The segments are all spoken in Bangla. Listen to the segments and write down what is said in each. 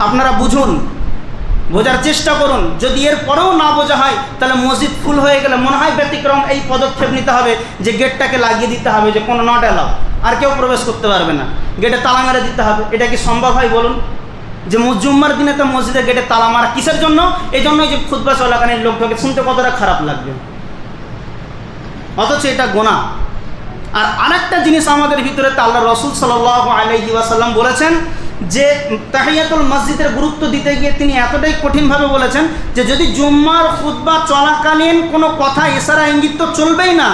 আপনারা বুঝুন, বোঝার চেষ্টা করুন। যদি এর পরেও না বোঝা হয় তাহলে মসজিদ ফুল হয়ে গেলে মনে হয় ব্যতিক্রম এই পদক্ষেপ নিতে হবে যে গেটটাকে লাগিয়ে দিতে হবে যে কোনো নট অ্যালাউ, আর কেউ প্রবেশ করতে পারবে না, গেটে তালা মেরে দিতে হবে। এটা কি সম্ভব হয় বলুন? যে জুম্মার দিনে তো মসজিদের গেটে তালা মারা কিসের জন্য? এই জন্যই যে খুতবা চলাকালীন লোক ঢোকে, শুনতে কতটা খারাপ লাগবে, অথচ এটা গুনাহ। আর আরেকটা জিনিস আমাদের ভিতরে তা আল্লাহ রসুল সাল্লাল্লাহু আলাইহি ওয়াসাল্লাম বলেছেন যে তাহিয়াতুল মসজিদের গুরুত্ব দিতে গিয়ে তিনি এতটাই কঠিনভাবে বলেছেন যে যদি জুম্মার খুতবা চলাকালীন কোনো কথা ইশারা ইঙ্গিত তো চলবেই না,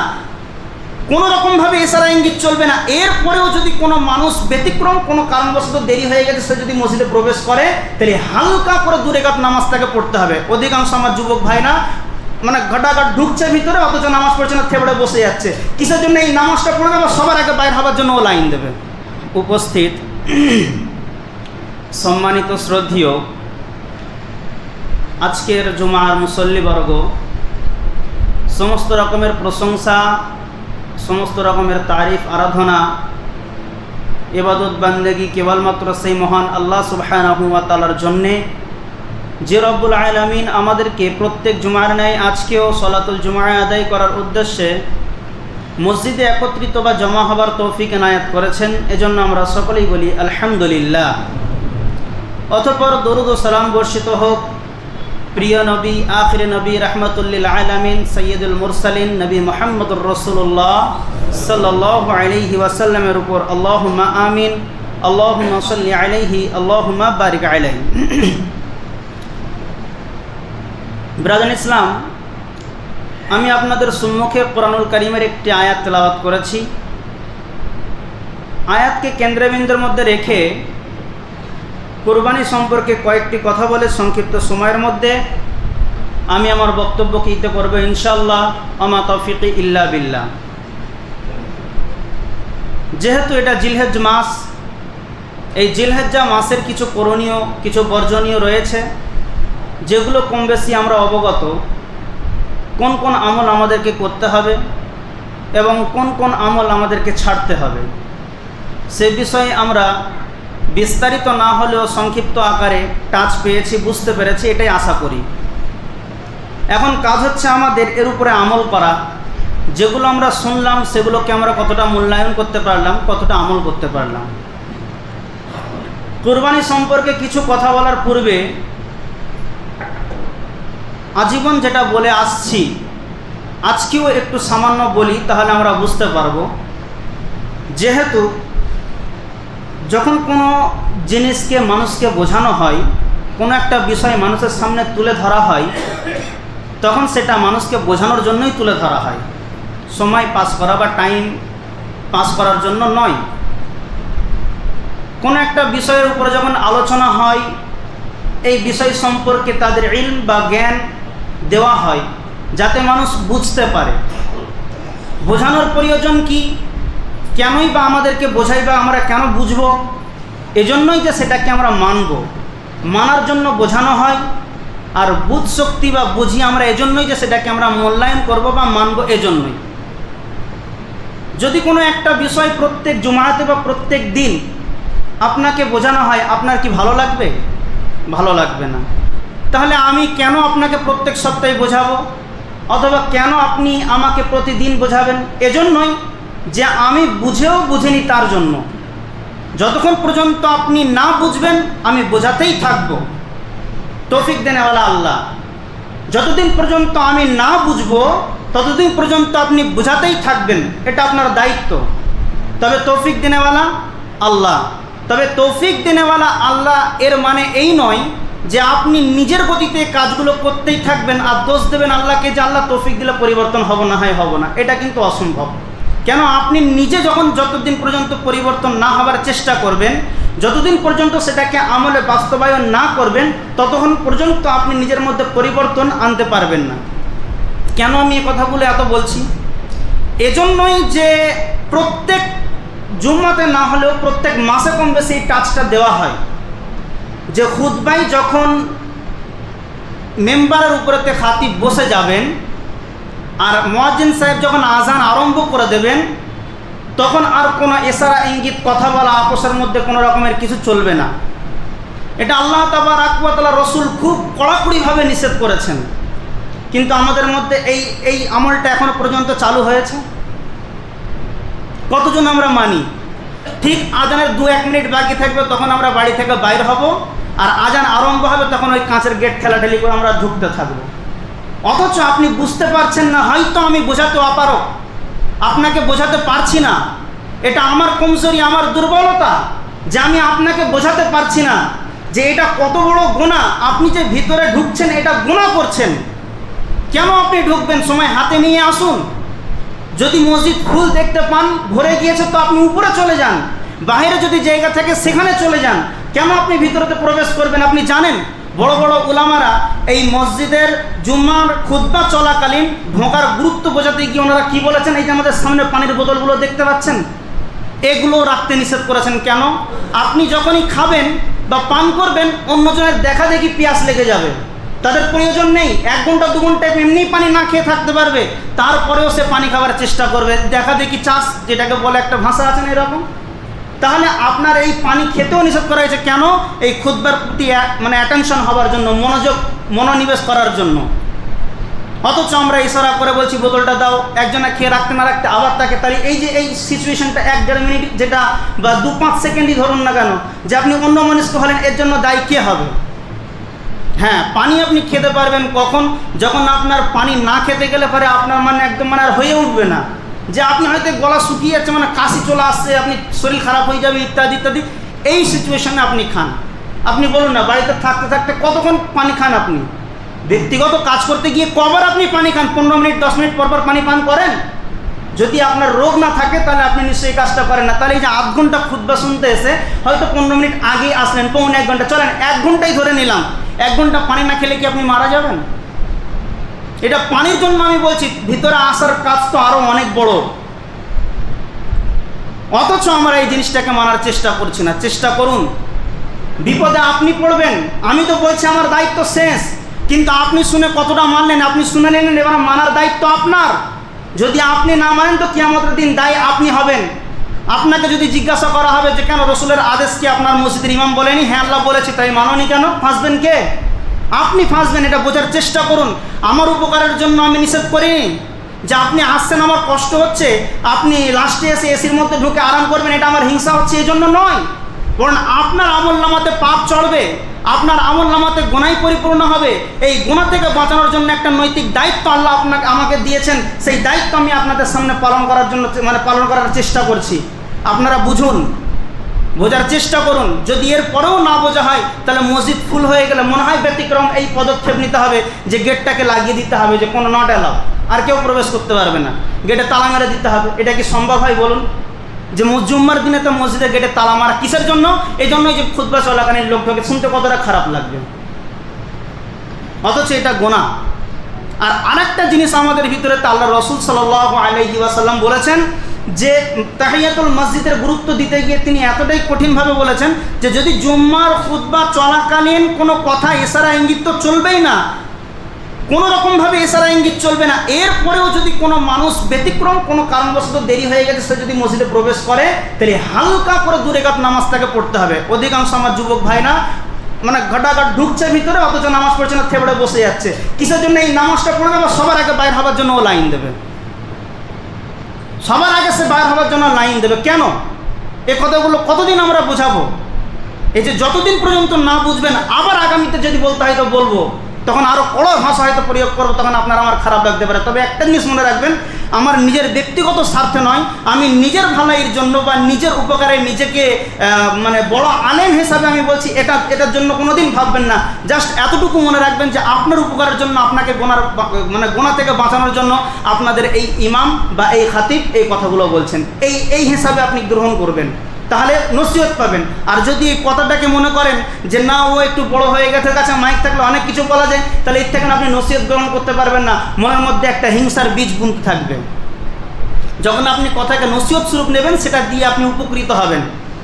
কোনো রকমভাবে ইশারা ইঙ্গিত চলবে না, এরপরেও যদি কোনো মানুষ ব্যতিক্রম কোনো কারণবশত দেরি হয়ে গেছে সে যদি মসজিদে প্রবেশ করে তাহলে হালকা করে 2 রাকাত নামাজ তাকে পড়তে হবে। অধিকাংশ আমার যুবক ভাইরা মানে ঘটাঘট ঢুকছে ভিতরে, অথচ নামাজ পড়ছে না, থেবড়ে বসে যাচ্ছে। কিসের জন্য? এই নামাজটা পড়ে দেবে, সবার আগে বাইর হওয়ার জন্য ও লাইন দেবে। উপস্থিত সম্মানিত শ্রদ্ধেয়, আজকের জুমার মুসল্লিবর্গ, সমস্ত রকমের প্রশংসা, সমস্ত রকমের তারিফ, আরাধনা, ইবাদত বান্দেগি কেবলমাত্র সেই মহান আল্লাহ সুবহানাহু ওয়া তাআলার জন্যে, যে রব্বুল আলামিন আমাদেরকে প্রত্যেক জুমার ন্যায় আজকেও সলাতুল জুমা আদায় করার উদ্দেশ্যে মসজিদে একত্রিত বা জমা হবার তৌফিক এনায়েত করেছেন। এজন্য আমরা সকলেই বলি আলহামদুলিল্লাহ। অতঃপর দরুদ ও সালাম বর্ষিত হোক প্রিয় নবী, আখিরে নবী, রাহমাতুল আলামিন, সাইয়্যিদুল মুরসালিন নবী মুহাম্মদুর রাসূলুল্লাহ সাল্লাল্লাহু আলাইহি ওয়াসাল্লামের উপর। আল্লাহুম্মা আমিন, আল্লাহুম্মা সাল্লি আলাইহি, আল্লাহুম্মা বারিক আলাইহি। ব্রাদার ইসলাম, আমি আপনাদের সম্মুখে কোরআনুল কারীমের একটি আয়াত তেলাওয়াত করেছি। আয়াতকে কেন্দ্রবিন্দুর মধ্যে রেখে কুরবানি সম্পর্কে কয়েকটি কথা বলে সংক্ষিপ্ত সময়ের মধ্যে আমি আমার বক্তব্যকে ইতি করব ইনশাআল্লাহ। আমা তৌফিকি ইল্লা বিল্লাহ। যেহেতু এটা জিলহজ মাস, এই জিলহজ্জা মাসের কিছু করণীয়, কিছু বর্জনীয় রয়েছে যেগুলো কম বেশি আমরা অবগত। কোন কোন আমল আমাদেরকে করতে হবে এবং কোন কোন আমল আমাদেরকে ছাড়তে হবে, সে বিষয়ে আমরা বিস্তারিত না হলেও সংক্ষিপ্ত আকারে টাচ পেয়েছি, বুঝতে পেরেছি, এটাই আশা করি। এখন কাজ হচ্ছে আমাদের এর উপরে আমল করা। যেগুলো আমরা শুনলাম সেগুলোকে আমরা কতটা মূল্যায়ন করতে পারলাম, কতটা আমল করতে পারলাম। কুরবানি সম্পর্কে কিছু কথা বলার পূর্বে আজীবন যেটা বলে আসছি আজকেও একটু সামান্য বলি, তাহলে আমরা বুঝতে পারবো। যেহেতু যখন কোনো জিনিসকে মানুষকে বোঝানো হয়, কোনো একটা বিষয় মানুষের সামনে তুলে ধরা হয়, তখন সেটা মানুষকে বোঝানোর জন্যই তুলে ধরা হয়, সময় পাস করা বা টাইম পাস করার জন্য নয়। কোনো একটা বিষয়ের উপরে যখন আলোচনা হয়, এই বিষয় সম্পর্কে তাদের ইলম বা জ্ঞান দেওয়া হয় যাতে মানুষ বুঝতে পারে। বোঝানোর প্রয়োজন কি, কেনই বা আমাদেরকে বোঝাই বা আমরা কেন বুঝব? এজন্যই যে সেটাকে আমরা মানব, মানার জন্য বোঝানো হয়। আর বুঝ শক্তি বা বুঝি আমরা এজন্যই যে সেটাকে আমরা মূল্যায়ন করব বা মানব, এজন্যই। যদি কোনো একটা বিষয় প্রত্যেক জুমাতে বা প্রত্যেক দিন আপনাকে বোঝানো হয়, আপনার কি ভালো লাগবে? ভালো লাগবে না। তাহলে আমি কেন আপনাকে প্রত্যেক সপ্তাহে বোঝাবো, অথবা কেন আপনি আমাকে প্রতিদিন বোঝাবেন? এজন্যই যে আমি বুঝেও বুঝিনি তার জন্য। যতক্ষণ পর্যন্ত আপনি না বুঝবেন আমি বোঝাতেই থাকব, তৌফিক দেনেওয়ালা আল্লাহ। যতদিন পর্যন্ত আমি না বুঝবো ততদিন পর্যন্ত আপনি বোঝাতেই থাকবেন, এটা আপনার দায়িত্ব। তবে তৌফিক দেনেওয়ালা আল্লাহ। তবে তৌফিক দেনেওয়ালা আল্লাহ এর মানে এই নয় যে আপনি নিজের গতিতে কাজগুলো করতেই থাকবেন আর দোষ দেবেন আল্লাহকে যে আল্লাহ তৌফিক দিলে পরিবর্তন হব না হয় হব না। এটা কিন্তু অসম্ভব। কেন? আপনি নিজে যতদিন পর্যন্ত পরিবর্তন না হবার চেষ্টা করবেন, যতদিন পর্যন্ত সেটাকে আমলে বাস্তবায়ন না করবেন, ততক্ষণ পর্যন্ত আপনি নিজের মধ্যে পরিবর্তন আনতে পারবেন না। কেন আমি এই কথাগুলো এত বলছি? এজন্যই যে প্রত্যেক জুম্মাতে না হলেও প্রত্যেক মাসে কম বেশি এই টাচটা দেওয়া হয় যে খুতবায় যখন মেম্বারের উপরেতে খাতিব বসে যাবেন আর মুয়াজ্জিন সাহেব যখন আজান আরম্ভ করে দেবেন, তখন আর কোনো ইশারা ইঙ্গিত কথা বলা, আপোষের মধ্যে কোনো রকমের কিছু চলবে না। এটা আল্লাহ তাবারক ওয়া তাআলা রসুল খুব কড়াকড়িভাবে নিষেধ করেছেন, কিন্তু আমাদের মধ্যে এই আমলটা এখনো পর্যন্ত চালু হয়েছে? কতজন আমরা মানি? ঠিক আজানের 2-1 মিনিট বাকি থাকবে, তখন আমরা বাড়ি থেকে বাইর হব, আর আজান আরম্ভ হবে, তখন ওই কাঁচের গেট ঠেলাঠেলি করে আমরা ঢুকতে থাকবো। অথচ আপনি বুঝতে পারছেন না, হয়তো আমি বোঝাতে অপারগ, আপনাকে বোঝাতে পারছি না, এটা আমার কমজোরি, আমার দুর্বলতা, যে আমি আপনাকে বোঝাতে পারছি না যে এটা কত বড় গুনাহ। আপনি যে ভিতরে ঢুকছেন, এটা গুনাহ করছেন। কেন আপনি ঢুকবেন? সময় হাতে নিয়ে আসুন। যদি মসজিদ ফুল দেখতে পান, ভরে গিয়েছে, তো আপনি উপরে চলে যান, বাইরে যদি জায়গা থাকে সেখানে চলে যান। কেন আপনি ভিতরেতে প্রবেশ করবেন? আপনি জানেন বড় বড় উলামারা এই মসজিদের জুম্মার খুতবা চলাকালীন ঢোকার গুরুত্ব বোঝাতে গিয়ে ওনারা কি বলেছেন? এই যে আমাদের সামনে পানির বোতলগুলো দেখতে পাচ্ছেন, এগুলো রাখতে নিষেধ করেছেন। কেন? আপনি যখনই খাবেন বা পান করবেন, অন্যজনের দেখা দেখি পিয়াস লেগে যাবে, তাদের প্রয়োজন নেই। 1 ঘন্টা 2 ঘন্টা এমনি পানি না খেয়ে থাকতে পারবে, তারপরেও সে পানি খাবার চেষ্টা করবে, দেখা দেখি চাষ, যেটাকে বলে একটা ভাষা আছে না এরকম। তাহলে আপনার এই পানি খেতেও নিষেধ করা হয়েছে। কেন? এই খুতবার প্রতি মানে অ্যাটেনশন হওয়ার জন্য, মনোনিবেশ করার জন্য। অথচ আমরা ইশারা করে বলছি বোতলটা দাও, একজনে খেয়ে রাখতে না রাখতে আবার তাকে, তাই এই যে এই সিচুয়েশনটা 1-1.5 মিনিট, যেটা বা 2-5 সেকেন্ডই ধরুন না কেন, যে আপনি অন্যমনস্ক হলেন, এর জন্য দায়ী কে হবে? হ্যাঁ, পানি আপনি খেতে পারবেন কখন? যখন আপনার পানি না খেতে গেলে পরে আপনার মানে একদম মানে আর হয়ে উঠবে না, যে আপনি হয়তো গলা শুকিয়ে যাচ্ছে, মানে কাশি চলে আসছে, আপনি শরীর খারাপ হয়ে যাবে ইত্যাদি ইত্যাদি। এই সিচুয়েশনে আপনি খান। আপনি বলুন না, বাড়িতে থাকতে থাকতে কতক্ষণ পানি খান আপনি? ব্যক্তিগত কাজ করতে গিয়ে কবার আপনি পানি খান? 15 মিনিট 10 মিনিট পর পর পানি পান করেন? যদি আপনার রোগ না থাকে তাহলে আপনি নিশ্চয়ই কাজটা করেন না। তাহলে এই যে 8 ঘন্টা খুতবা শুনতে এসে হয়তো 15 মিনিট আগে আসলেন, 1.5 ঘন্টা, চলেন 1 ঘন্টাই ধরে নিলাম, 1 ঘন্টা পানি না খেলে কি আপনি মারা যাবেন? এটা পানির জন্য আমি বলছি, ভিতরে আসার কাজ তো আরো অনেক বড়। অথচ আমরা এই জিনিসটাকে মানার চেষ্টা করছি না। চেষ্টা করুন। বিপদে আপনি পড়বেন, আমি তো বলছি আমার দায়িত্ব শেষ, কিন্তু আপনি শুনে কতটা মানলেন? আপনি শুনে নিলেন, এবার মানার দায়িত্ব আপনার। যদি আপনি না মানেন তো কিয়ামতের দিন দায়ী আপনি হবেন। আপনাকে যদি জিজ্ঞাসা করা হবে যে কেন রসুলের আদেশ কি আপনার মসজিদের ইমাম বলেনি? হ্যাঁ আল্লাহ বলেছে, তাই মানোনি কেন? ফাঁসবেন কে? আপনি ফাঁসবেন। এটা বোঝার চেষ্টা করুন। আমার উপকারের জন্য আমি নিষেধ করিনি যে আপনি আসছেন, আমার কষ্ট হচ্ছে, আপনি লাস্টে এসে এসির মধ্যে ঢুকে আরাম করবেন, এটা আমার হিংসা হচ্ছে এই জন্য নয়, বরং আপনার আমলনামাতে পাপ চড়বে, আপনার আমলনামাতে গুনাহ পরিপূর্ণ হবে। এই গুনাহ থেকে বাঁচানোর জন্য একটা নৈতিক দায়িত্ব আল্লাহ আমাকে দিয়েছেন, সেই দায়িত্ব আমি আপনাদের সামনে পালন করার জন্য পালন করার চেষ্টা করছি। আপনারা বুঝুন, বোঝার চেষ্টা করুন। যদি এর পরেও না বোঝা হয়, তাহলে মসজিদ ফুল হয়ে গেলে মনে হয় ব্যতিক্রম এই পদক্ষেপ নিতে হবে যে গেটটাকে লাগিয়ে দিতে হবে, যে কোনো নট অ্যালাউ, আর কেউ প্রবেশ করতে পারবে না, গেটে তালা মেরে দিতে হবে। এটা কি সম্ভব হয় বলুন? যে জুম্মার দিনে তো মসজিদের গেটে তালা মারা কিসের জন্য? এই জন্যই যে খুতবা চলাকালীন লোকটাকে শুনতে কতটা খারাপ লাগবে, অথচ এটা গুনাহ। আর আরেকটা জিনিস আমাদের ভিতরে তো আল্লাহ রসুল সাল্লাল্লাহু আলাইহি ওয়াসাল্লাম বলেছেন যে তাহিয়াতুল মসজিদের গুরুত্ব দিতে গিয়ে তিনি এতটাই কঠিনভাবে বলেছেন যে যদি জুম্মার খুতবা চলাকালীন কোনো কথা ইশারা ইঙ্গিত তো চলবেই না, কোনো রকমভাবে ইশারা ইঙ্গিত চলবে না, এরপরেও যদি কোনো মানুষ ব্যতিক্রম কোনো কারণবশত দেরি হয়ে গেছে, সে যদি মসজিদে প্রবেশ করে, তাহলে হালকা করে 2 রাকাত নামাজ তাকে পড়তে হবে। অধিকাংশ আমার যুবক ভাইরা মানে ঘটাঘট ঢুকছে ভিতরে, অথচ নামাজ পড়ছে না, থেবড়ে বসে যাচ্ছে। কিসের জন্য? এই নামাজটা পড়বে বা সবার আগে বাইর হওয়ার জন্য ও লাইন দেবে, সবার আগে সে বাইর হওয়ার জন্য লাইন দেবে। কেন? এ কথাগুলো কতদিন আমরা বোঝাবো? এই যে যতদিন পর্যন্ত না বুঝবেন, আবার আগামীতে যদি বলতে হয় তো বলবো, তখন আরও কড়া ভাষা হয়তো প্রয়োগ করবো, তখন আপনার আমার খারাপ লাগতে পারে। তবে একটা জিনিস মনে রাখবেন, আমার নিজের ব্যক্তিগত স্বার্থে নয়, আমি নিজের ভালাইয়ের জন্য বা নিজের উপকারে নিজেকে মানে বড় আলেম হিসাবে আমি বলছি, এটার জন্য কোনোদিন ভাববেন না। জাস্ট এতটুকু মনে রাখবেন যে আপনার উপকারের জন্য, আপনাকে গোনা থেকে বাঁচানোর জন্য আপনাদের এই ইমাম বা এই খাতিব এই কথাগুলো বলছেন, এই হিসাবে আপনি গ্রহণ করবেন, তাহলে নসিহত পাবেন। আর যদি এই কথাটাকে মনে করেন যে না ও একটু বড় হয়ে গেছে, কাছে মাইক থাকলে অনেক কিছু বলা যায়, তাহলে এর থেকে আপনি নসিহত গ্রহণ করতে পারবেন না, মনের মধ্যে একটা হিংসার বীজ বুনতে থাকবে। যখন আপনি কথাকে নসিহত স্বরূপ নেবেন, সেটা দিয়ে আপনি উপকৃত হবেন।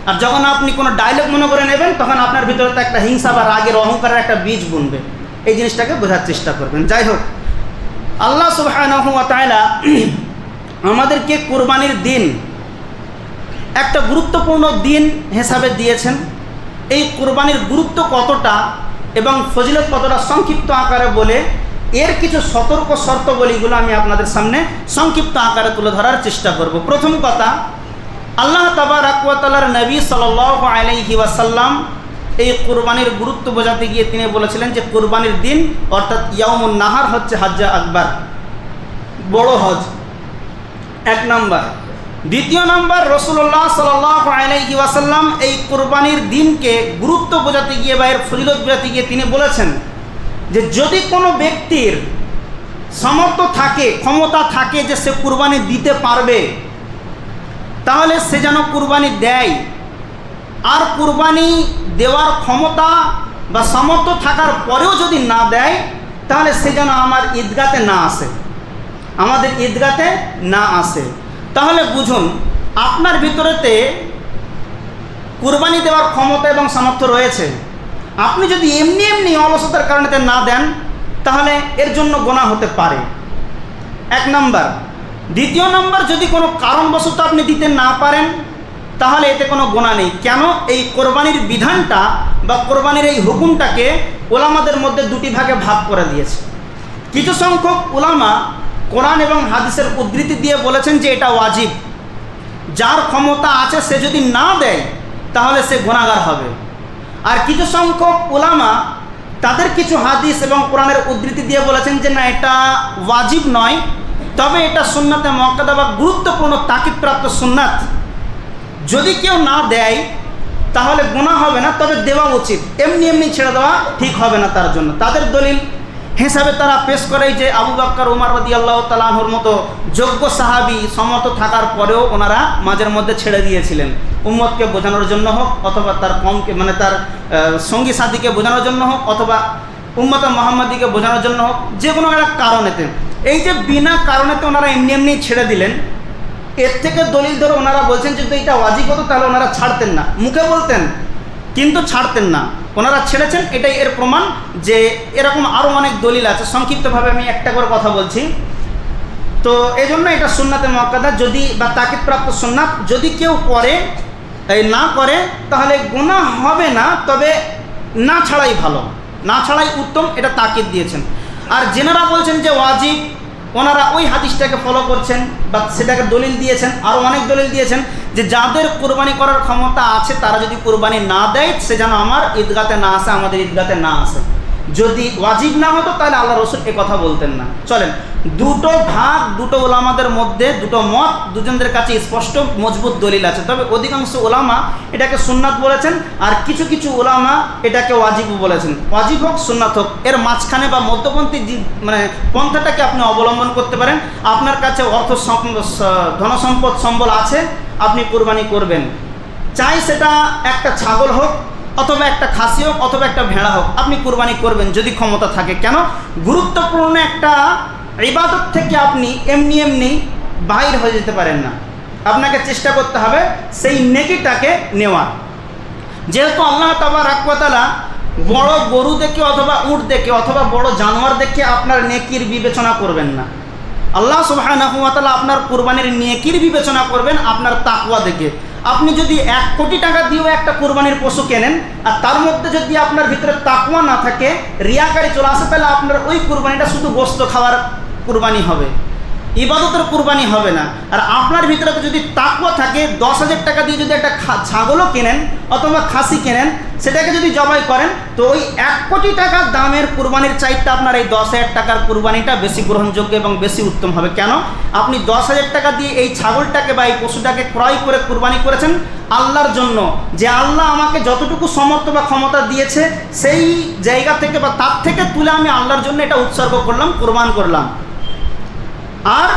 আর যখন আপনি কোনো ডায়লগ মনে করে নেবেন, তখন আপনার ভিতরে তো একটা হিংসা বা রাগের অহংকারের একটা বীজ বুনবে। এই জিনিসটাকে বোঝার চেষ্টা করবেন। যাই হোক, আল্লাহ সুবহানাহু ওয়া তাআলা আমাদেরকে কোরবানির দিন একটা গুরুত্বপূর্ণ দিন হিসাবে দিয়েছেন। এই কুরবানির গুরুত্ব কতটা এবং ফজিলত কতটা সংক্ষিপ্ত আকারে বলে এর কিছু সতর্ক শর্তাবলীগুলো আমি আপনাদের সামনে সংক্ষিপ্ত আকারে তুলে ধরার চেষ্টা করব। প্রথম কথা, আল্লাহ তাবারক ওয়া তাআলার নবী সাল্লাল্লাহু আলাইহি ওয়াসাল্লাম এই কুরবানির গুরুত্ব বোঝাতে গিয়ে তিনি বলেছিলেন যে কুরবানির দিন অর্থাৎ ইয়াউমুন নাহার হচ্ছে হজ্জে আকবার, বড় হজ, এক নাম্বার। দ্বিতীয় নাম্বার, রাসূলুল্লাহ সাল্লাল্লাহু আলাইহি ওয়াসাল্লাম এই কুরবানির দিনকে গুরুত্ব বোঝাতে গিয়ে বা এর ফজিলত বোঝাতে গিয়ে তিনি বলেছেন যে যদি কোনো ব্যক্তির সামর্থ্য থাকে, ক্ষমতা থাকে যে সে কুরবানি দিতে পারবে, তাহলে সে যেন কুরবানি দেয়। আর কুরবানি দেওয়ার ক্ষমতা বা সামর্থ্য থাকার পরেও যদি না দেয়, তাহলে সে যেন আমার ঈদগাতে না আসে, আমাদের ঈদগাতে না আসে। তাহলে বুঝুন, আপনার ভিতরেতে কুরবানি দেওয়ার ক্ষমতা এবং সামর্থ্য রয়েছে, আপনি যদি এমনি এমনি অলসতার কারণে না দেন, তাহলে এর জন্য গুনাহ হতে পারে, এক নাম্বার। দ্বিতীয় নাম্বার, যদি কোনো কারণবশত আপনি দিতে না পারেন, তাহলে এতে কোনো গুনাহ নেই। কেন? এই কোরবানির বিধানটা বা কোরবানির এই হুকুমটাকে উলামাদের মধ্যে দুটি ভাগে ভাগ করে দিয়েছে। কিছু সংখ্যক উলামা কোরআন এবং হাদিসের উদ্ধৃতি দিয়ে বলেছেন যে এটা ওয়াজিব, যার ক্ষমতা আছে সে যদি না দেয় তাহলে সে গুনাহগার হবে। আর কিছু সংখ্যক উলামা তাদের কিছু হাদিস এবং কোরআনের উদ্ধৃতি দিয়ে বলেছেন যে না, এটা ওয়াজিব নয়, তবে এটা সুন্নাতে মুআক্কাদা বা গুরুত্বপূর্ণ তাকিদপ্রাপ্ত সুন্নাত। যদি কেউ না দেয় তাহলে গুনাহ হবে না, তবে দেওয়া উচিত, এমনি এমনি ছেড়ে দেওয়া ঠিক হবে না তার জন্য। তাদের দলিল হিসাবে তারা পেশ করে যে আবু বকর, উমর রাদিয়াল্লাহু তাআলা আনহুর মতো যোগ্য সাহাবী সমর্থ থাকার পরেও ওনারা মাঝের মধ্যে ছেড়ে দিয়েছিলেন, উম্মতকে বোঝানোর জন্য হোক অথবা তার কমকে মানে তার সঙ্গী সাথীকে বোঝানোর জন্য হোক অথবা উম্মতে মুহাম্মাদিকে বোঝানোর জন্য হোক, যে কোনো একটা কারণেতে। এই যে বিনা কারণেতে ওনারা এমনি এমনি ছেড়ে দিলেন, এর থেকে দলিল ধরে ওনারা বলছেন যে এটা ওয়াজিব হতো তাহলে ওনারা ছাড়তেন না, মুখে বলতেন কিন্তু ছাড়তেন না, ওনারা ছেড়েছেন। এটাই এর প্রমাণ যে এরকম আরও অনেক দলিল আছে। সংক্ষিপ্তভাবে আমি একটা করে কথা বলছি। তো এই জন্য এটা সুন্নাতে মুআক্কাদা যদি বা তাকিদপ্রাপ্ত সুন্নাত, যদি কেউ করে না করে তাহলে গুনাহ হবে না, তবে না ছাড়াই ভালো, না ছাড়াই উত্তম, এটা তাকিদ দিয়েছেন। আর যেনারা বলছেন যে ওয়াজিব, ওনারা ওই হাদিসটাকে ফলো করছেন বা সেটাকে দলিল দিয়েছেন, আরও অনেক দলিল দিয়েছেন যে যাদের কুরবানি করার ক্ষমতা আছে তারা যদি কুরবানি না দেয় সে যেন আমার ঈদগাতে না আসে, আমাদের ঈদগাতে না আসে। যদি ওয়াজিব না হতো তাহলে আল্লাহ রসুল এ কথা বলতেন না। চলেন, দুটো ভাগ, দুটো ওলামাদের মধ্যে দুটো মত, দুজনদের কাছে স্পষ্ট মজবুত দলিল আছে। তবে অধিকাংশ ওলামা এটাকে সুন্নাত বলেছেন আর কিছু কিছু ওলামা এটাকে ওয়াজিবও বলেছেন। ওয়াজিব হোক সুন্নাত হোক, এর মাঝখানে বা মধ্যপন্থী মানে পন্থাটাকে আপনি অবলম্বন করতে পারেন। আপনার কাছে অর্থ ধনসম্পদ সম্বল আছে, আপনি কুরবানি করবেন, চাই সেটা একটা ছাগল হোক অথবা একটা খাসি হোক অথবা একটা ভেড়া হোক, আপনি কুরবানি করবেন যদি ক্ষমতা থাকে। কেন? গুরুত্বপূর্ণ একটা ইবাদত থেকে আপনি এমনি এমনি বাহির হয়ে যেতে পারেন না, আপনাকে চেষ্টা করতে হবে সেই নেকিটাকে নেওয়ার। যেহেতু আল্লাহ তাবারক ওয়া তাআলা বড় গরু দেখে অথবা উট দেখে অথবা বড় জানোয়ার দেখে আপনার নেকির বিবেচনা করবেন না, আল্লাহ সুবহানাহু ওয়া তাআলা আপনার কুরবানির নেকির বিবেচনা করবেন আপনার তাকওয়া দেখে। আপনি যদি 1 কোটি টাকা দিয়েও একটা কুরবানির পশু কেনেন আর তার মধ্যে যদি আপনার ভিতরে তাকওয়া না থাকে, রিয়াকারি চলে আসে, তাহলে আপনার ওই কুরবানিটা শুধু গোশত খাওয়ার কুরবানি হবে, ইবাদতের কুরবানি হবে না। আর আপনার ভিতরে যদি তাকওয়া থাকে, 10,000 টাকা দিয়ে যদি একটা ছাগলও কেনেন অথবা খাসি কেনেন, সেটাকে যদি জবাই করেন, তো ওই 1 কোটি টাকার দামের কুরবানির চাইতে আপনার এই 10,000 টাকার কুরবানিটা বেশি গ্রহণযোগ্য এবং বেশি উত্তম হবে। কেন? আপনি 10,000 টাকা দিয়ে এই ছাগলটাকে বা এই পশুটাকে ক্রয় করে কুরবানি করেছেন আল্লাহর জন্য, যে আল্লাহ আমাকে যতটুকু সামর্থ্য বা ক্ষমতা দিয়েছে সেই জায়গা থেকে বা তার থেকে তুলে আমি আল্লাহর জন্য এটা উৎসর্গ করলাম, কুরবান করলাম। আর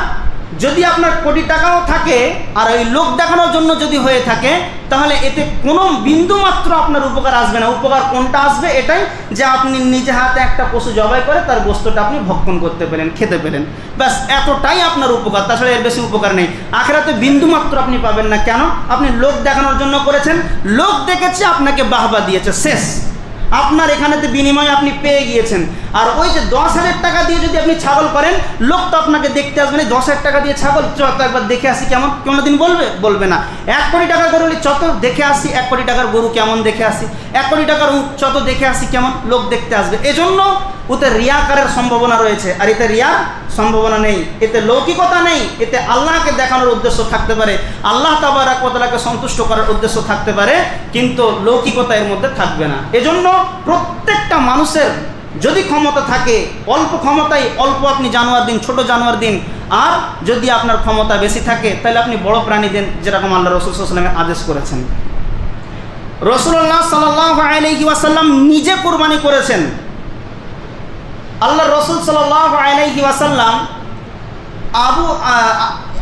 যদি আপনার কোটি টাকাও থাকে আর ওই লোক দেখানোর জন্য যদি হয়ে থাকে, তাহলে এতে কোনো বিন্দু মাত্র আপনার উপকার আসবে না। উপকার কোনটা আসবে? এটাই যে আপনি নিজে হাতে একটা পশু জবাই করে তার গোশতটা আপনি ভক্ষণ করতে পেলেন, খেতে পেলেন, ব্যাস এতটাই আপনার উপকার, তাছাড়া এর বেশি উপকার নেই। আখিরাতে বিন্দু মাত্র আপনি পাবেন না। কেন? আপনি লোক দেখানোর জন্য করেছেন, লোক দেখেছে, আপনাকে বাহবা দিয়েছে, শেষ। আপনার এখানেতে বিনিময়ে আপনি পেয়ে গিয়েছেন। আর ওই যে 10,000 টাকা দিয়ে যদি আপনি ছাগল করেন, লোক তো আপনাকে দেখতে আসবে না। 10,000 টাকা দিয়ে ছাগল, চত একবার দেখে আসি কেমন, কোনোদিন বলবে না। 1 কোটি টাকার গরু হলে চত দেখে আসি, 1 কোটি টাকার গরু কেমন দেখে আসি, 1 কোটি টাকার চত দেখে আসি কেমন, লোক দেখতে আসবে। এজন্য ওতে রিয়াকারের সম্ভাবনা রয়েছে, আর এতে রিয়ার সম্ভাবনা নেই, এতে লৌকিকতা নেই, এতে আল্লাহকে দেখানোর উদ্দেশ্য থাকতে পারে, আল্লাহ তাবারক ওয়া তাআলাকে সন্তুষ্ট করার উদ্দেশ্য থাকতে পারে, কিন্তু লৌকিকতা এর মধ্যে থাকবে না। এজন্য প্রত্যেকটা মানুষের যদি ক্ষমতা থাকে, অল্প ক্ষমতায় অল্প আপনি জানোয়ার দিন, ছোট জানোয়ার দিন। আর যদি আপনার ক্ষমতা বেশি থাকে তাহলে আপনি বড় প্রাণী দেন, যেরকম আল্লাহ রাসূল সাল্লাল্লাহু আলাইহি ওয়াসাল্লাম আদেশ করেছেন। রাসূলুল্লাহ সাল্লাল্লাহু আলাইহি ওয়াসাল্লাম নিজে কুরবানি করেছেন। আল্লাহ রাসূল সাল্লাল্লাহু আলাইহি ওয়াসাল্লাম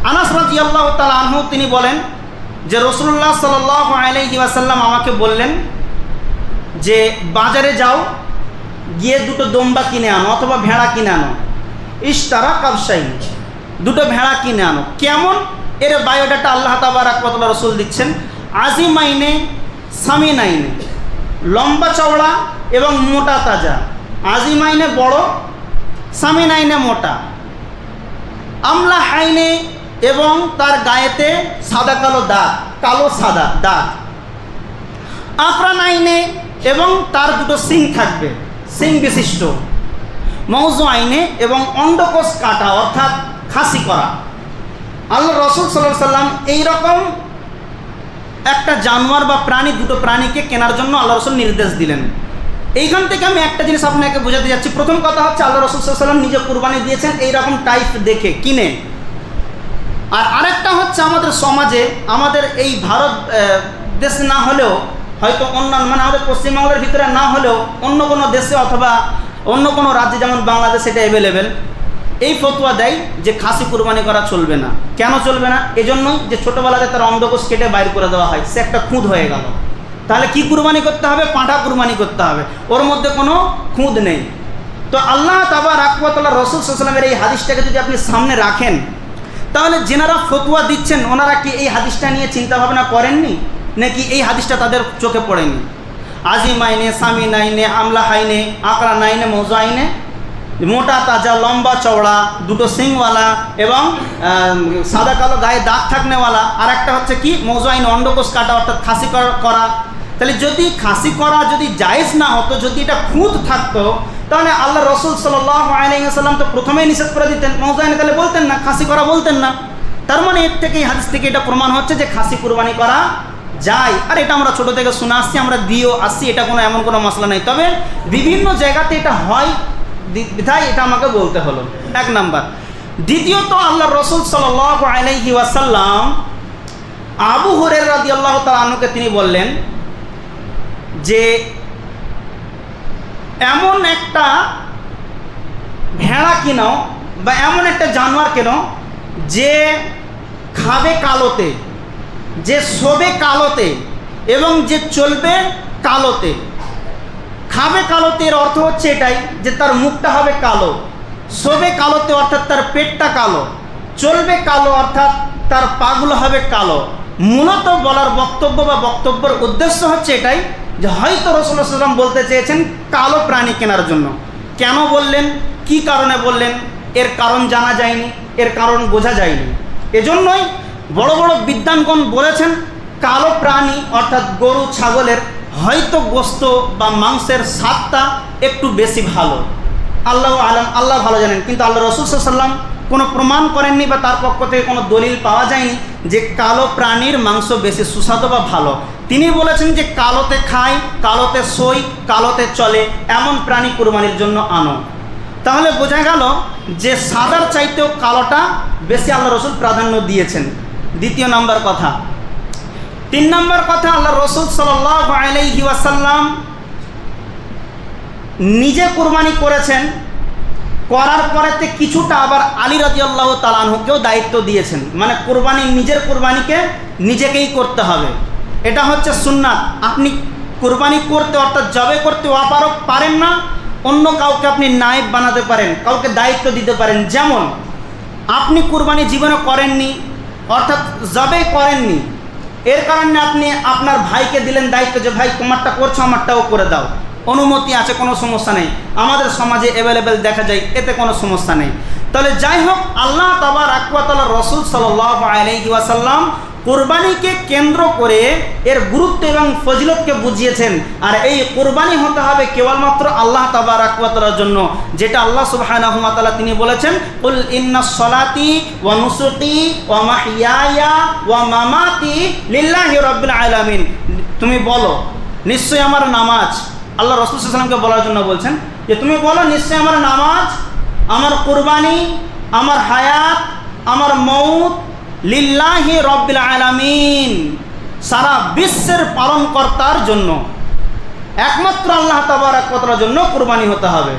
আনাস রাদিয়াল্লাহু তাআলা আনহু তিনি বলেন যে রাসূলুল্লাহ সাল্লাল্লাহু আলাইহি ওয়াসাল্লাম আমাকে বললেন যে বাজারে যাও, গিয়ে 2টো দম্বা কিনে আনো অথবা ভেড়া কিনে আনো। ইশতারা কাবশাইন, 2টো ভেড়া কিনে আনো। কেমন? এর বায়োডাটা আল্লাহ তাবারক ওয়া তাআলা রাসূল দিচ্ছেন। আজিমাইনে সামিনাইনে, লম্বা চওড়া এবং মোটা তাজা। আজিমাইনে বড়, সামিনাইনে মোটা। আমলা হাইনে, এবং তার গায়েতে সাদা কালো দাগ, কালো সাদা দাগ। আকরানাইনে, এবং তার 2টো শিং থাকবে, শিং বিশিষ্ট। মৌজু আইনে, এবং অন্ডকোষ কাটা অর্থাৎ খাসি করা। আল্লাহ রাসূল সাল্লাল্লাহু আলাইহি সাল্লাম এইরকম একটা জানোয়ার বা প্রাণী, 2টো প্রাণীকে কেনার জন্য আল্লাহ রাসূল নির্দেশ দিলেন। এইখান থেকে আমি একটা জিনিস আপনাকে বোঝাতে যাচ্ছি। প্রথম কথা হচ্ছে আল্লাহ রাসূল সাল্লাল্লাহু আলাইহি সাল্লাম নিজে কুরবানি দিয়েছেন এইরকম টাইপ দেখে কিনে। আর আরেকটা হচ্ছে আমাদের সমাজে, আমাদের এই ভারত দেশ না হলেও হয়তো অন্যান্য, মানে আমাদের পশ্চিমবঙ্গের ভিতরে না হলেও অন্য কোনো দেশে অথবা অন্য কোনো রাজ্যে, যেমন বাংলাদেশ, এটা অ্যাভেলেবেল, এই ফতোয়া দেয় যে খাসি কুরবানি করা চলবে না। কেন চলবে না? এজন্যই যে ছোটোবেলাতে তার অন্ডকোষ কেটে বাইর করে দেওয়া হয়, সে একটা খুঁত হয়ে গেল। তাহলে কি কুরবানি করতে হবে? পাঁঠা কুরবানি করতে হবে, ওর মধ্যে কোনো খুঁত নেই। তো আল্লাহ তাবারক ওয়া তাআলা রাসূল সাল্লাল্লাহু আলাইহি ওয়াসাল্লামের এই হাদিসটাকে যদি আপনি সামনে রাখেন, তাহলে যেনারা ফতোয়া দিচ্ছেন ওনারা কি এই হাদিসটা নিয়ে চিন্তা ভাবনা করেননি, নাকি এই হাদিসটা তাদের চোখে পড়েনি? আজিমাইনে, সামিনাইনে, আমলা হাইনে, আকরা নাইনে, মৌজা আইনে, মোটা তাজা, লম্বা চওড়া, 2টো সিংওয়ালা এবং সাদা কালো গায়ে দাগ থাকনেওয়ালা। আর একটা হচ্ছে কি মৌজা আইনে, অন্ডকোষ কাটা অর্থাৎ খাসি করা। তাহলে যদি খাসি করা যদি জায়েজ না হতো, যদি এটা খুঁত থাকতো, তাহলে আল্লাহ রাসূল সাল্লাল্লাহু আলাইহি ওয়াসাল্লাম তো প্রথমেই নিষেধ করে দিতেন, মৌজা আইনে তাহলে বলতেন না, খাসি করা বলতেন না। তার মানে এর থেকে, এই হাদিস থেকে এটা প্রমাণ হচ্ছে যে খাসি কুরবানি করা যায়। আর এটা আমরা ছোটো থেকে শুনে আসছি, আমরা দিয়েও আসছি, এটা কোনো এমন কোনো মশলা নেই। তবে বিভিন্ন জায়গাতে এটা হয় বিধায় এটা আমাকে বলতে হলো, 1 নাম্বার। দ্বিতীয়ত, আল্লাহ রাসূল সাল্লাল্লাহু আলাইহি ওয়াসাল্লাম আবু হুরায়রা রাদিয়াল্লাহু তাআলা আনহুকে তিনি বললেন যে এমন একটা ভেড়া কিনো বা এমন একটা জানোয়ার কেনো যে খাবে কালোতে, যে শোবে কালোতে, এবং যে চলবে কালোতে। খাবে কালোতে এর অর্থ হচ্ছে এটাই যে তার মুখটা হবে কালো, শোবে কালোতে অর্থাৎ তার পেটটা কালো, চলবে কালো অর্থাৎ তার পাগুলো হবে কালো। মূলত বলার বক্তব্য বা বক্তব্যের উদ্দেশ্য হচ্ছে এটাই যে হয়তো রাসূলুল্লাহ সাল্লাল্লাহু আলাইহি ওয়াসাল্লাম বলতে চেয়েছেন কালো প্রাণী কেনার জন্য। কেন বললেন, কি কারণে বললেন, এর কারণ জানা যায়নি, এর কারণ বোঝা যায়নি। এজন্যই বড় বড় বিদ্বানগণ বলেছেন কালো প্রাণী অর্থাৎ গরু, ছাগলের হয়তো গোস্ত বা মাংসের স্বাদটা একটু বেশি ভালো। আল্লাহু আলাম, আল্লাহ ভালো জানেন। কিন্তু আল্লাহ রাসূল সাল্লাল্লাহু আলাইহি ওয়াসাল্লাম কোনো প্রমাণ করেননি বা তার পক্ষ থেকে কোনো দলিল পাওয়া যায়নি যে কালো প্রাণীর মাংস বেশি সুস্বাদু বা ভালো। তিনি বলেছেন যে কালোতে খায়, কালোতে শোয়, কালোতে চলে, এমন প্রাণী কুরবানির জন্য আনো। তাহলে বোঝা গেল যে সাদার চাইতেও কালোটা বেশি আল্লাহ রাসূল প্রাধান্য দিয়েছেন। দ্বিতীয় নাম্বার কথা। 3 নম্বর কথা, আল্লাহ রাসূল সাল্লাল্লাহু আলাইহি ওয়াসাল্লাম নিজে কুরবানি করেছেন, করার পরেতে কিছুটা আবার আলী রাদিয়াল্লাহু তাআলা আনহুকেও দায়িত্ব দিয়েছেন। মানে কুরবানি, নিজের কুরবানিকে নিজেকেই করতে হবে, এটা হচ্ছে সুন্নাত। আপনি কুরবানি করতে অর্থাৎ জবে করতে অপারক পারেন না, অন্য কাউকে আপনি নায়েব বানাতে পারেন, কাউকে দায়িত্ব দিতে পারেন। যেমন আপনি কুরবানি জীবনে করেননি অর্থাৎ জবে করেননি, এর কারণে আপনি আপনার ভাইকে দিলেন দায়িত্ব যে ভাই তোমারটা করছো, আমারটাও করে দাও। অনুমতি আছে, কোনো সমস্যা নেই, আমাদের সমাজে অ্যাভেলেবেল দেখা যায়, এতে কোনো সমস্যা নেই। তাহলে যাই হোক, আল্লাহ তাবারক ওয়া তাআলা রাসূল সাল্লাল্লাহু আলাইহি ওয়াসাল্লাম কুরবানিকে কেন্দ্র করে এর গুরুত্ব এবং ফজিলতকে বুঝিয়েছেন। আর এই কুরবানি হতে হবে কেবলমাত্র আল্লাহ তাবারক ওয়া তাআলার জন্য, যেটা আল্লাহ সুবহানাহু ওয়া তাআলা তিনি বলেছেন, কুল ইন্নাস সালাতি ওয়া নুসুকি ওয়া মাহইয়ায়া ওয়া মামাতি লিল্লাহি রাব্বিল আলামিন। তুমি বলো নিশ্চয়ই আমার নামাজ, আল্লাহ রাসূল সাল্লাল্লাহু আলাইহি ওয়াসাল্লামকে বলার জন্য বলছেন যে তুমি বলো নিশ্চয়ই আমার নামাজ, আমার কুরবানি, আমার হায়াত, আমার মউত লিল্লাহি রাব্বিল আলামিন, সারা বিশ্বের পালনকর্তার জন্য, একমাত্র আল্লাহ তাবারক ওয়া তাআলার জন্য কুরবানি হতে হবে।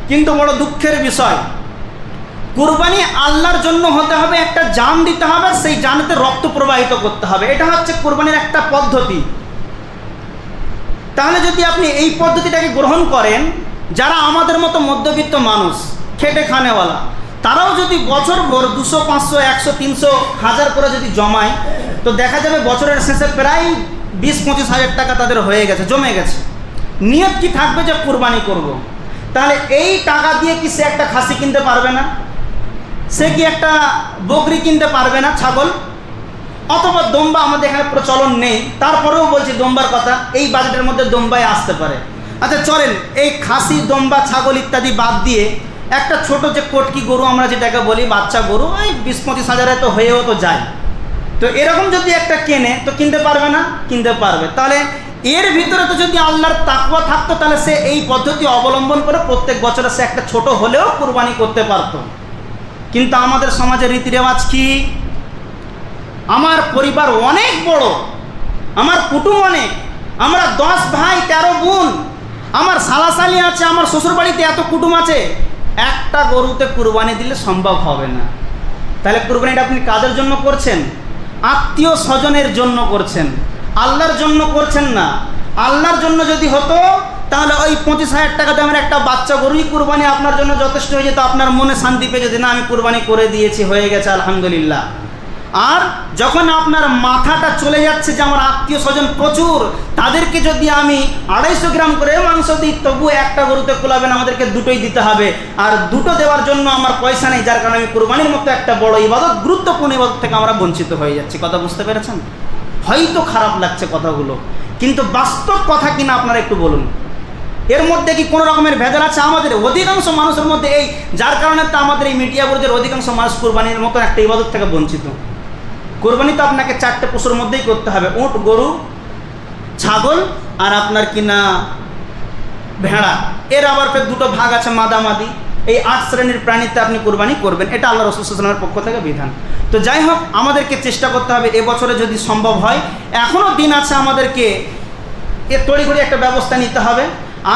কিন্তু বড় দুঃখের বিষয়, কুরবানি আল্লাহর জন্য হতে হবে, একটা জান দিতে হবে, সেই জানেতে রক্ত প্রবাহিত করতে হবে, এটা হচ্ছে কুরবানির একটা পদ্ধতি। তাহলে যদি আপনি এই পদ্ধতিটাকে গ্রহণ করেন, যারা আমাদের মতো মধ্যবিত্ত মানুষ, খেটে খানেওয়ালা, তারাও যদি বছর ভর 200, 500, 100, 300, 1000 করে যদি জমায়, তো দেখা যাবে বছরের শেষে প্রায় 20-25 হাজার টাকা তাদের হয়ে গেছে, জমে গেছে। নিয়ত কি থাকবে যে কুরবানি করব। তাহলে এই টাকা দিয়ে কি সে একটা খাসি কিনতে পারবে না? সে কি একটা বকরি কিনতে পারবে না, ছাগল? অথবা দম্বা, আমাদের এখানে প্রচলন নেই, তারপরেও বলছি দম্বার কথা, এই বাজেটের মধ্যে দম্বাই আসতে পারে। আচ্ছা চলেন, এই খাসি, দম্বা, ছাগল ইত্যাদি বাদ দিয়ে একটা ছোট যে কটকি গরু আমরা যেটাকে বলি, বাচ্চা গরু, ওই 20-25 হাজারে তো হয়েও তো যায়, তো এরকম যদি একটা কেনে তো কিনতে পারবে না? কিনতে পারবে। তাহলে এর ভিতরে তো যদি আল্লাহর তাকওয়া থাকতো, তাহলে সে এই পদ্ধতি অবলম্বন করে প্রত্যেক বছরে সে একটা ছোট হলেও কুরবানি করতে পারত। কিন্তু আমাদের সমাজের রীতিরেওয়াজ কি? আমার পরিবার অনেক বড়, আমার কুটুম অনেক, আমরা 10 ভাই 13 বোন, আমার সালাসালি আছে, আমার শ্বশুরবাড়িতে এত কুটুম আছে, একটা গরুতে কুরবানি দিলে সম্ভব হবে না। তাহলে কুরবানিটা আপনি কাদের জন্য করছেন? আত্মীয় স্বজনের জন্য করছেন, আল্লাহর জন্য করছেন না। আল্লাহর জন্য যদি হতো তাহলে ওই 25,000 টাকা দামের একটা বাচ্চা গরুই কুরবানি আপনার জন্য যথেষ্ট হয়ে যেত, আপনার মনে শান্তি পেয়ে যেত, না আমি কুরবানি করে দিয়েছি, হয়ে গেছে আলহামদুলিল্লাহ। আর যখন আপনার মাথাটা চলে যাচ্ছে যে আমার আত্মীয় স্বজন প্রচুর, তাদেরকে যদি আমি 250 গ্রাম করে মাংস দিই, তবু একটা গরুতে কুলাবেন, আমাদেরকে দুটোই দিতে হবে, আর দুটো দেওয়ার জন্য আমার পয়সা নেই, যার কারণে আমি কুরবানির মতো একটা বড় ইবাদত, গুরুত্বপূর্ণ ইবাদত থেকে আমরা বঞ্চিত হয়ে যাচ্ছি। কথা বুঝতে পেরেছেন? হয়তো খারাপ লাগছে কথাগুলো, কিন্তু বাস্তব কথা কিনা আপনারা একটু বলুন। এর মধ্যে কি কোনো রকমের ভেজাল আছে? আমাদের অধিকাংশ মানুষের মধ্যে এই, যার কারণে তো আমাদের এই মিডিয়া বোর্ডের অধিকাংশ মানুষ কুরবানির মতো একটা ইবাদত থেকে বঞ্চিত। কুরবানি তো আপনাকে 4টে পশুর মধ্যেই করতে হবে, উট, গরু, ছাগল আর আপনার কিনা ভেড়া। এর আবার ফের দুটো ভাগ আছে, মাদা মাদি। এই 8 শ্রেণীর প্রাণীতে আপনি কুরবানি করবেন, এটা আল্লাহ রাসূল সাল্লাল্লাহু আলাইহি ওয়াসাল্লামের পক্ষ থেকে বিধান। তো যাই হোক, আমাদেরকে চেষ্টা করতে হবে এবছরে যদি সম্ভব হয়, এখনও দিন আছে, আমাদেরকে এর তড়িঘড়ি একটা ব্যবস্থা নিতে হবে।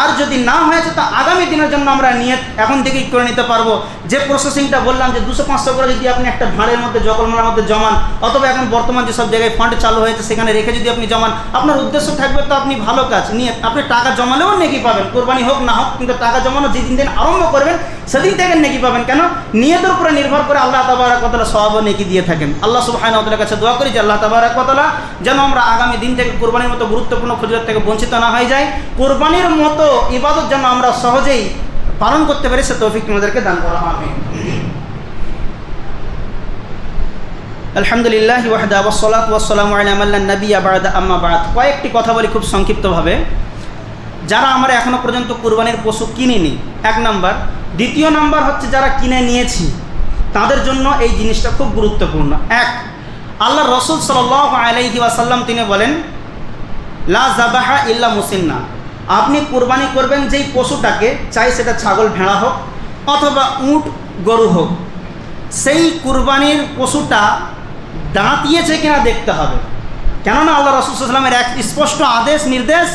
আর যদি না হয়েছে তো আগামী দিনের জন্য আমরা নিয়ত এখন থেকেই করে নিতে পারবো। যে প্রসেসিংটা বললাম যে 200-500 করে যদি আপনি একটা ভাঁড়ের মধ্যে, জগলমালার মধ্যে জমান, অথবা এখন বর্তমান যেসব জায়গায় ফান্ড চালু হয়েছে সেখানে রেখে যদি আপনি জমান, আপনার উদ্দেশ্য থাকবে তো আপনি ভালো কাজ নিয়ে আপনি টাকা জমালেও নেকি পাবেন, কোরবানি হোক না হোক, কিন্তু টাকা জমানো যেদিন দিন আরম্ভ করবেন সেদিন থেকে নেকি পাবেন। কেন? নিয়তের উপরে নির্ভর করে আল্লাহ তাবারক ওয়া তাআলা সওয়াব ও নেকি দিয়ে থাকেন। আল্লাহ সুবহানাহু ওয়া তাআলার কাছে দোয়া করি যে আল্লাহ তাবারক ওয়া তাআলা যেন আমরা আগামী দিন থেকে কোরবানির মতো গুরুত্বপূর্ণ ফজিলত থেকে বঞ্চিত না হয়ে যায়, কোরবানির মতো ইবাদত যেন আমরা সহজেই পালন করতে পারি, সে তৌফিক আমাদেরকে দান করুন। আমিন। আলহামদুলিল্লাহ ওয়াহদা ওয়াসসালাতু ওয়াসসালামু আলা মান লা নাবিয়্যা বা'দা, আম্মা বা'দ। কয়েকটি কথা বলি খুব সংক্ষিপ্তভাবে। যারা আমরা এখনো পর্যন্ত কুরবানির পশু কিনিনি, 1 নাম্বার। দ্বিতীয় নাম্বার হচ্ছে যারা কিনে নিয়েছি, তাদের জন্য এই জিনিসটা খুব গুরুত্বপূর্ণ। 1, আল্লাহ রাসূল সাল্লাল্লাহু আলাইহি ওয়াসাল্লাম তিনি বলেন, লা যাবাহা ইল্লা মুসিন্না। আপনি কুরবানি করবেন যেই পশুটাকে, চাই সেটা ছাগল, ভেড়া হোক অথবা উট, গরু হোক, সেই কুরবানির পশুটা দাঁতিয়েছে কিনা দেখতে হবে। কেননা আল্লাহ রাসূল সাল্লাল্লাহু আলাইহি ওয়াসাল্লামের এক স্পষ্ট আদেশ, নির্দেশ,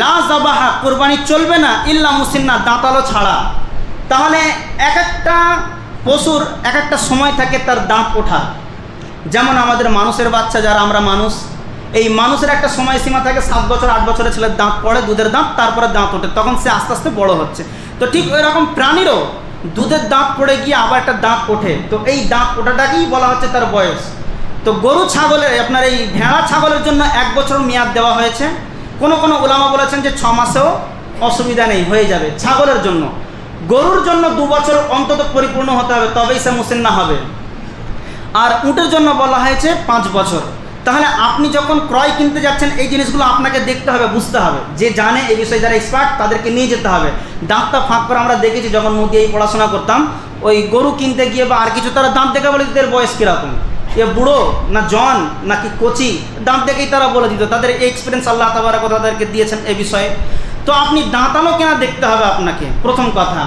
লা যাবাহা, কুরবানি চলবে না ইল্লা মুসিন্না, দাঁতালো ছাড়া। তাহলে এক একটা পশুর এক একটা সময় থাকে তার দাঁত ওঠার। যেমন আমাদের মানুষের বাচ্চা, যারা আমরা মানুষ, এই মানুষের একটা সময়সীমা থাকে, 7 বছর 8 বছরের ছেলের দাঁত পড়ে, দুধের দাঁত, তারপরে দাঁত ওঠে, তখন সে আস্তে আস্তে বড় হচ্ছে। তো ঠিক ওই রকম প্রাণীরও দুধের দাঁত পড়ে গিয়ে আবার একটা দাঁত ওঠে, তো এই দাঁত ওঠাটাকেই বলা হচ্ছে তার বয়স। তো গরু ছাগলের, আপনার এই ভেড়া ছাগলের জন্য 1 বছর মেয়াদ দেওয়া হয়েছে, কোনো কোনো উলামা বলেছেন যে 6 মাসেও অসুবিধা নেই, হয়ে যাবে ছাগলের জন্য। গরুর জন্য 2 বছর অন্তত পরিপূর্ণ হতে হবে, তবেই সে মুসিন্না হবে। আর উটের জন্য বলা হয়েছে 5 বছর। তাহলে আপনি যখন ক্রয় কিনতে যাচ্ছেন এই জিনিসগুলো আপনাকে দেখতে হবে, বুঝতে হবে। যে জানে এই বিষয়ে, যারা এক্সপার্ট, তাদেরকে নিয়ে যেতে হবে। দাঁতটা ফাঁক করে আমরা দেখেছি যখন মোদি এই পড়াশোনা করতাম, ওই গরু কিনতে গিয়ে বা আর কিছু, তারা দাঁত দেখে বলে দিত এর বয়স কীরকম, এ বুড়ো না জন নাকি কচি, দাঁত দেখেই তারা বলে দিত। তাদের এই এক্সপিরিয়েন্স আল্লাহ তাবারক ওয়া তাআলা তাদেরকে দিয়েছেন এ বিষয়ে। তো আপনি দাঁতালো কেনা দেখতে হবে আপনাকে, প্রথম কথা।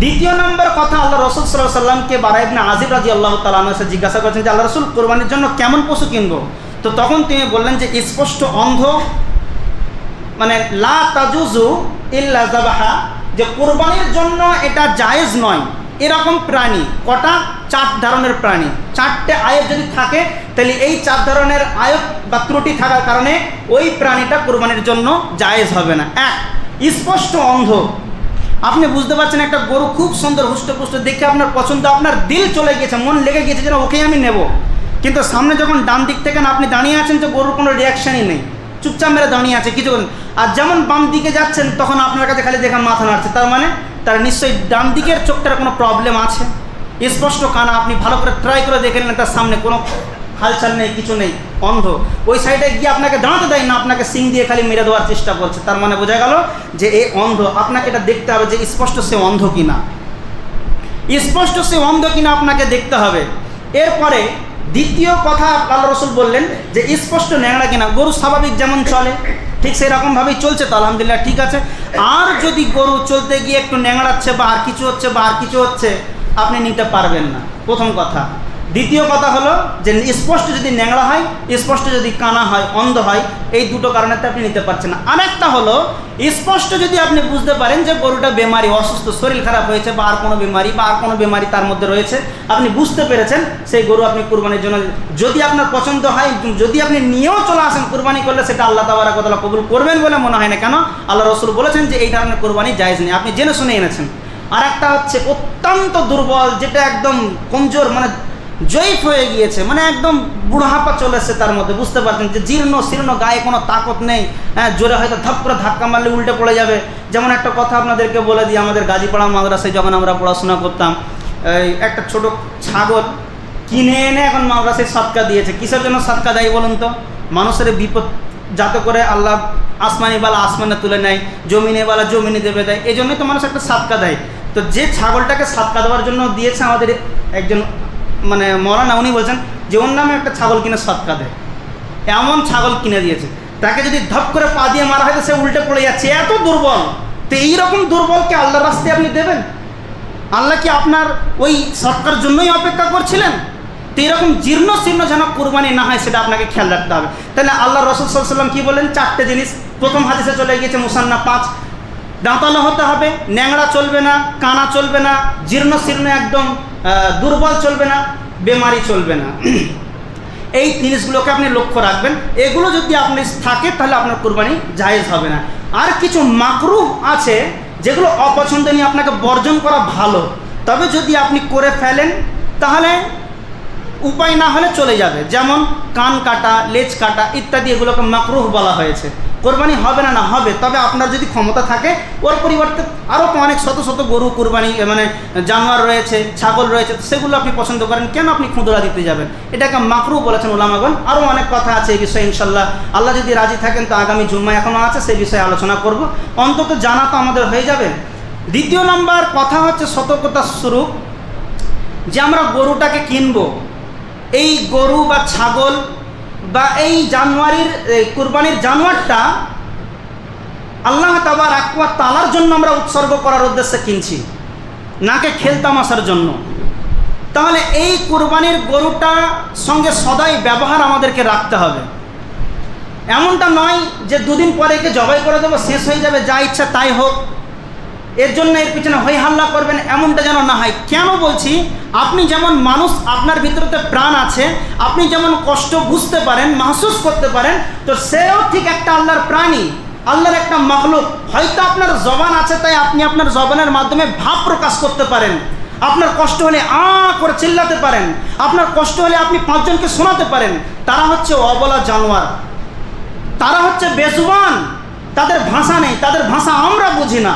দ্বিতীয় নম্বর কথা, আল্লাহ রসুল সাল্লাল্লাহু আলাইহি ওয়াসাল্লামকে বারা ইবনে আজিব রাদিয়াল্লাহু তাআলা আনহু এসে জিজ্ঞাসা করেছেন যে আল্লাহ রসুল, কোরবানির জন্য কেমন পশু কিনবো? তো তখন তিনি বললেন যে স্পষ্ট অন্ধ, মানে লা তাজুজু ইল্লা যাবাহা, যে কোরবানির জন্য এটা জায়েজ নয় এরকম প্রাণী। কটা? 4 ধরনের প্রাণী। 4টে আয়াত যদি থাকে তাহলে এই 4 ধরনের আয়াত বা ত্রুটি থাকার কারণে ওই প্রাণীটা কোরবানির জন্য জায়েজ হবে না। 1, স্পষ্ট অন্ধ। আপনি বুঝতে পারছেন একটা গরু খুব সুন্দর হুষ্টপুষ্ট দেখে আপনার পছন্দ, আপনার দিল চলে গিয়েছে, মন লেগে গিয়েছে যে ওকেই আমি নেব, কিন্তু সামনে যখন ডান দিক থেকে আপনি দাঁড়িয়ে আছেন যে গরুর কোনো রিয়াকশানই নেই, চুপচাপ মেরে দাঁড়িয়ে আছে কিছুক্ষণ। আর যেমন বাম দিকে যাচ্ছেন তখন আপনার কাছে খালি দেখা মাথা নাড়ছে, তার মানে তার নিশ্চয়ই ডান দিকের চোখটার কোনো প্রবলেম আছে। স্পষ্ট কানা, আপনি ভালো করে ট্রাই করে দেখে নেন, তার সামনে কোনো হালচাল নেই, কিছু নেই, অন্ধ। ওই সাইডে গিয়ে আপনাকে দাঁড়াতে দেয় না, আপনাকে সিং দিয়ে খালি মেরে দেওয়ার চেষ্টা করছে, তার মানে বোঝা গেল যে এই অন্ধ। আপনাকে এটা দেখতে হবে যে স্পষ্ট সে অন্ধ কিনা, স্পষ্ট সে অন্ধ কিনা আপনাকে দেখতে হবে। এরপরে দ্বিতীয় কথা আল্লাহ রসুল বললেন যে স্পষ্ট ন্যাংরা কিনা। গরু স্বাভাবিক যেমন চলে ঠিক সেই রকমভাবেই চলছে, তো আলহামদুলিল্লাহ ঠিক আছে। আর যদি গরু চলতে গিয়ে একটু ন্যাংড়াচ্ছে বা আর কিছু হচ্ছে বা আর কিছু হচ্ছে, আপনি নিতে পারবেন না, প্রথম কথা। দ্বিতীয় কথা হলো যে স্পষ্ট যদি ন্যাংড়া হয়, স্পষ্ট যদি কানা হয়, অন্ধ হয়, এই দুটো কারণেতে আপনি নিতে পারছেন না। আরেকটা হলো স্পষ্ট যদি আপনি বুঝতে পারেন যে গরুটা বেমারি, অসুস্থ, শরীর খারাপ হয়েছে বা আর কোনো বেমারি বা আর কোনো বেমারি তার মধ্যে রয়েছে, আপনি বুঝতে পেরেছেন, সেই গরু আপনি কুরবানির জন্য, যদি আপনার পছন্দ হয়, যদি আপনি নিয়েও চলে আসেন কুরবানি করলে, সেটা আল্লাহ তাবারক ওয়া তাআলা কবুল করবেন বলে মনে হয় না। কেন? আল্লাহ রসুল বলেছেন যে এই ধরনের কুরবানি জায়েজ নেই, আপনি জেনে শুনে এনেছেন। আর একটা হচ্ছে অত্যন্ত দুর্বল, যেটা একদম কমজোর, মানে জয়ীফ হয়ে গিয়েছে, মানে একদম বুড়াহাপা চলে এসছে তার মধ্যে, বুঝতে পারছেন যে জীর্ণ শীর্ণ, গায়ে কোনো তাকত নেই, হ্যাঁ, জোরে হয়তো ধাপ করে ধাক্কা মারলে উল্টে পড়ে যাবে। যেমন একটা কথা আপনাদেরকে বলে দিই, আমাদের গাজীপাড়া মাদ্রাসায় যখন আমরা পড়াশোনা করতাম, একটা ছোট ছাগল কিনে এনে এখন মাদ্রাসায় সাদকা দিয়েছে। কিসের জন্য সাদকা দেয় বলুন তো? মানুষের বিপদ যাতে করে আল্লাহ আসমানি বালা আসমানে তুলে নেয়, জমিনে বালা জমিনে দেবে দেয়, এই জন্যই তো মানুষ একটা সাদকা দেয়। তো যে ছাগলটাকে সাদকা দেওয়ার জন্য দিয়েছে আমাদের একজন মানে মৌলানা, উনি বলছেন যে ওর নামে একটা ছাগল কিনে সৎকা দেয়, এমন ছাগল কিনে দিয়েছে। তাকে যদি ধপ করে পা দিয়ে মারা হয় তো সে উল্টে পড়ে যাচ্ছে, এত দুর্বল। তো এইরকম দুর্বলকে আল্লাহর রাস্তায় আপনি দেবেন? আল্লাহ কি আপনার ওই সৎকার জন্যই অপেক্ষা করছিলেন? তো এরকম জীর্ণ শীর্ণ যেন কুরবানি না হয়, সেটা আপনাকে খেয়াল রাখতে হবে। তাহলে আল্লাহ রসুল সাল্লাল্লাহু আলাইহি ওয়াসাল্লাম কি বললেন? 4টে জিনিস। প্রথম হাদিসে চলে গিয়েছে মুসান্না 5, দাঁতালো হতে হবে, ন্যাংড়া চলবে না, কানা চলবে না, জীর্ণ শীর্ণ একদম দুর্বল চলবে না, বেমারি চলবে না। এই জিনিসগুলোকে আপনি লক্ষ্য রাখবেন। এগুলো যদি আপনি থাকে তাহলে আপনার কুরবানি জায়েজ হবে না। আর কিছু মাকরুহ আছে যেগুলো অপছন্দনীয়, আপনাকে বর্জন করা ভালো। তবে যদি আপনি করে ফেলেন তাহলে উপায় না হলে চলে যাবে। যেমন কান কাটা, লেজ কাটা ইত্যাদি, এগুলোকে মাকরুহ বলা হয়েছে। কোরবানি হবে না, না হবে, তবে আপনার যদি ক্ষমতা থাকে ওর পরিবর্তে আরও তো অনেক শত শত গরু কুরবানি মানে জানোয়ার রয়েছে, ছাগল রয়েছে, সেগুলো আপনি পছন্দ করেন, কেন আপনি খুদরা দিতে যাবেন? এটাকে মাকরুহ বলেছেন উলামাগণ। আরও অনেক কথা আছে এই বিষয়ে, ইনশাল্লাহ আল্লাহ যদি রাজি থাকেন তো আগামী জুম্মা এখনও আছে, সেই বিষয়ে আলোচনা করব। অন্তত জানা তো আমাদের হয়ে যাবে। দ্বিতীয় নম্বর কথা হচ্ছে সতর্কতার স্বরূপ, যে আমরা গরুটাকে কিনব, এই গরু বা ছাগল বা এই জানোয়ারের কুরবানির জানোয়ারটা আল্লাহ তাবারক ওয়া তাআলার জন্য আমরা উৎসর্গ করার উদ্দেশ্যে কিনছি, নাকে খেলতামাশার জন্য। তাহলে এই কুরবানির গরুটার সঙ্গে সদাই ব্যবহার আমাদেরকে রাখতে হবে। এমনটা নয় যে 2 দিন পরে একে জবাই করে দেবো, শেষ হয়ে যাবে, যা ইচ্ছা তাই হোক, এর জন্য এর পিছনে হই হাল্লা করবেন, এমনটা যেন না হয়। কেন বলছি? আপনি যেমন মানুষ, আপনার ভিতরতে প্রাণ আছে, আপনি যেমন কষ্ট বুঝতে পারেন, মাহসুস করতে পারেন, তো সেও ঠিক একটা আল্লাহর প্রাণী, আল্লাহর একটা মাখলুক। হয়তো আপনার জবান আছে, তাই আপনি আপনার জবানের মাধ্যমে ভাব প্রকাশ করতে পারেন। আপনার কষ্ট হলে আ করে চিল্লাতে পারেন, আপনার কষ্ট হলে আপনি 5 জনকে শোনাতে পারেন। তারা হচ্ছে অবলা জানোয়ার, তারা হচ্ছে বেজুবান, তাদের ভাষা নেই, তাদের ভাষা আমরা বুঝি না,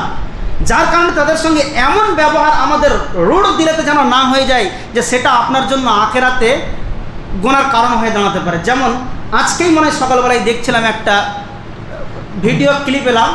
যার কারণে তাদের সঙ্গে এমন ব্যবহার আমাদের রূঢ় দিলেতে যেন না হয়ে যায় যে সেটা আপনার জন্য আখেরাতে গোনার কারণ হয়ে দাঁড়াতে পারে। যেমন আজকেই মনে হয় সকালবেলায় দেখছিলাম একটা ভিডিও ক্লিপ এলাম,